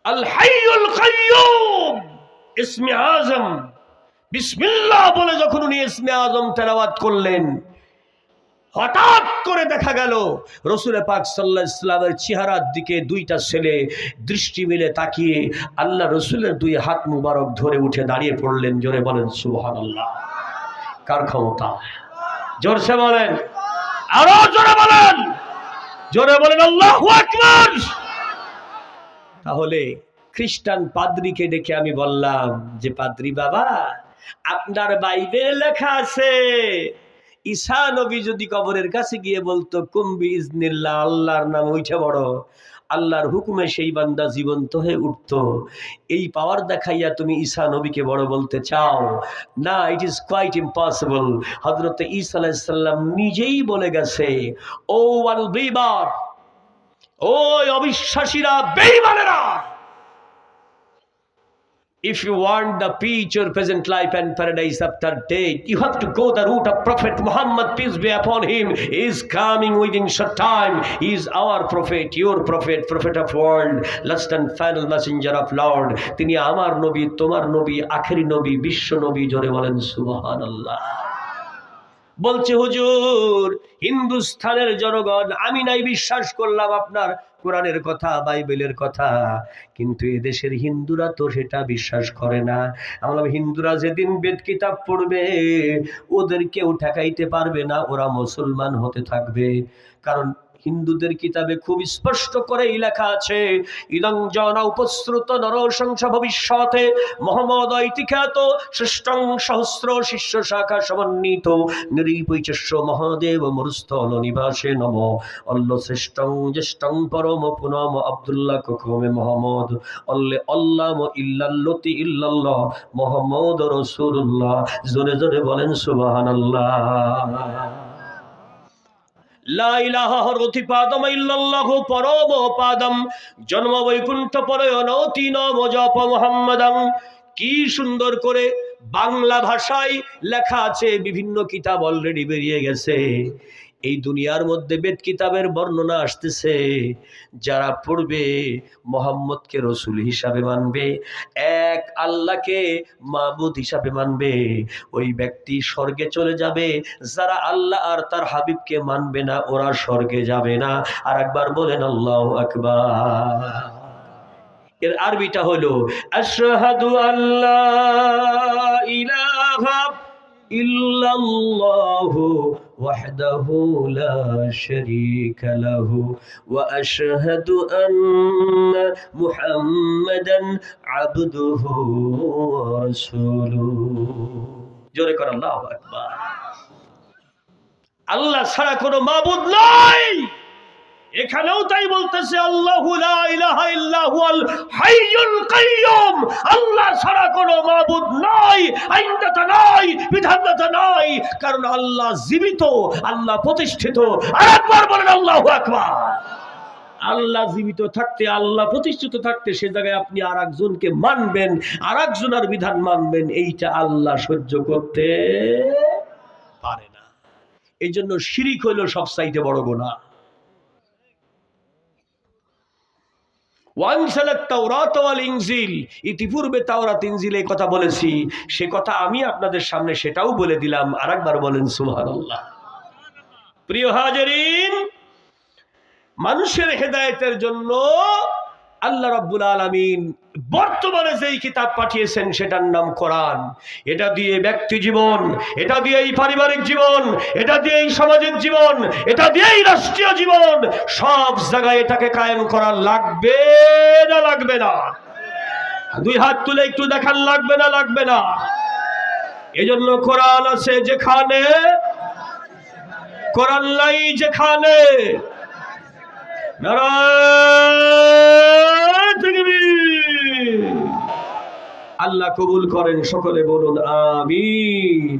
আল হাইয়ুল কাইয়্যুম ইসমে আজম। বিসমিল্লাহ বলে যখন উনি ইসমে আজম তেলাওয়াত করলেন, হঠাৎ করে দেখা গেল রাসূল পাক সাল্লাল্লাহু আলাইহি ওয়াসাল্লামের চেহারার দিকে দুইটা ছেলে দৃষ্টি মিলে তাকিয়ে আল্লাহ রাসূলের দুই হাত মুবারক ধরে উঠে দাঁড়িয়ে পড়লেন। জোরে বলেন সুবহানাল্লাহ। কার ক্ষমতা? জোরসে বলেন, আরো জোরে বলেন, জোরে বলেন আল্লাহু আকবার। তাহলে খ্রিস্টান পাদ্রীকে ডেকে আমি বললাম যে, পাদ্রী বাবা, আপনার বাইবেলে লেখা আছে ঈসা নবী যদি কবরের কাছে গিয়ে বলতো কুম্বি ইজনিল্লাহ, আল্লাহর নাম উঠে বড়, আল্লাহর হুকুমে সেই বান্দা জীবন্ত হয়ে উঠতো, এই পাওয়ার দেখাইয়া তুমি ঈসা নবীকে বড় বলতে চাও? না, ইট ইজ কোয়াইট ইম্পসিবল। হযরত ঈসা আলাইহিস সালাম নিজেই বলে গেছে, ও আনবিলিভার, ওই অবিশ্বাসীরা, বেঈমানেরা, if you want the future, present life and paradise after death, you have to go the route of Prophet Muhammad, peace be upon him. He is coming within short time. He is our prophet, your prophet, prophet of world, last and final messenger of Lord. তিনি আমার নবী, তোমার নবী, আখেরি নবী, বিশ্ব নবী। জোরে বলেন সুবহানাল্লাহ। বলছে, হুজুর, হিন্দুস্থানের জনগণ, আমি নাই বিশ্বাস করলাম আপনার কোরআনের কথা, বাইবেলের কথা, কিন্তু এদেশের হিন্দুরা তো সেটা বিশ্বাস করে না। আমরা হিন্দুরা যেদিন বেদ কিতাব পড়বে ওদের কেউ ঠেকাইতে পারবে না, ওরা মুসলমান হতে থাকবে। কারণ হিন্দুদের কিতাবে খুব স্পষ্ট করেই লেখা আছে, ইদং জন উপশ্রুত নরশংস ভবিষ্যতে মোহাম্মদ ঐতিখ্যাত শ্রেষ্ঠং সহস্র শিষ্য শাখা সমন্বিত নিরীপৈচস্য মহাদেব মরুস্থল নিবাসে নম অল্ল শ্রেষ্ঠং জ্যেষ্ঠং পরম পুনম আব্দুল্লাহ কখমে মোহাম্মদ অল্লে অল্লাম ইল্লাল্লতি ইল্লাল্লাহ মোহাম্মদ রাসূলুল্লাহ। জোরে জোরে বলেন সুবহানাল্লাহ। লা ইলাহা হরতিপাদম ইল্লাল্লাহু পরম পাদম জন্ম বৈকুণ্ঠ পরয়নতি নম জপ মুহাম্মাদাম। কি সুন্দর করে বাংলা ভাষায় লেখা আছে, বিভিন্ন কিতাব অলরেডি বেরিয়ে গেছে। এই দুনিয়ার মধ্যে বেদ কিতাবের বর্ণনা আসতেছে, যারা পড়বে মুহাম্মদকে রসুল হিসাবে মানবে, এক আল্লাহকে মাবুদ হিসাবে মানবে, ওই ব্যক্তি স্বর্গে চলে যাবে। যারা আল্লাহ আর তার হাবিবকে মানবে না, ওরা স্বর্গে যাবে না। আর একবার বলেন আল্লাহু আকবার। এর আরবিটা হলো আশহাদু আল্লা ইলাহা ইল্লাল্লাহু ওয়াহদাহু লা শারীকা লাহু ওয়া আশহাদু আন্না মুহাম্মাদান আবদুহু ওয়া রাসূলুহু। জোরে করে আল্লাহু আকবার। আল্লাহ ছাড়া কোনো মাবুদ নাই। এখানেও তাই বলতেছে, আল্লাহু লা ইলাহা ইল্লা হুয়াল হাইয়ুল কাইয়্যুম। আল্লাহ ছাড়া কোনো মাবুদ নাই, আইনদাতা নাই, বিধানদাতা নাই, কারণ আল্লাহ জীবিত, আল্লাহ প্রতিষ্ঠিত। আরেকবার বলেন আল্লাহু আকবার। আল্লাহ জীবিত থাকতে, আল্লাহ প্রতিষ্ঠিত থাকতে, সে জায়গায় আপনি আর একজনকে মানবেন, আর একজনের বিধান মানবেন, এইটা আল্লাহ সহ্য করতে পারে না। এই জন্য শিরিক হইল সবচাইতে বড় গুনাহ। ইতিপূর্বে তাওরাত ইনজিল এই কথা বলেছি, সে কথা আমি আপনাদের সামনে সেটাও বলে দিলাম। আরেকবার বলেন সুবহানাল্লাহ। প্রিয় হাজিরিন, মানুষের হেদায়েতের জন্য আল্লাহ রাব্বুল আলামিন বর্তমানে যেই কিতাব পাঠিয়েছেন সেটার নাম কোরআন। এটা দিয়ে ব্যক্তি জীবন, এটা দিয়ে এই পারিবারিক জীবন, এটা দিয়ে এই সামাজিক জীবন, এটা দিয়ে এই রাষ্ট্রীয় জীবন, সব জায়গায় এটাকে কায়েম করা লাগবে না লাগবে না? দুই হাত তুলে একটু দেখান, লাগবে না লাগবে না? এজন্য কোরআন আছে যেখানে, কোরআন নাই যেখানে। আল্লাহ কবুল করেন, সকলে বলুন আমিন।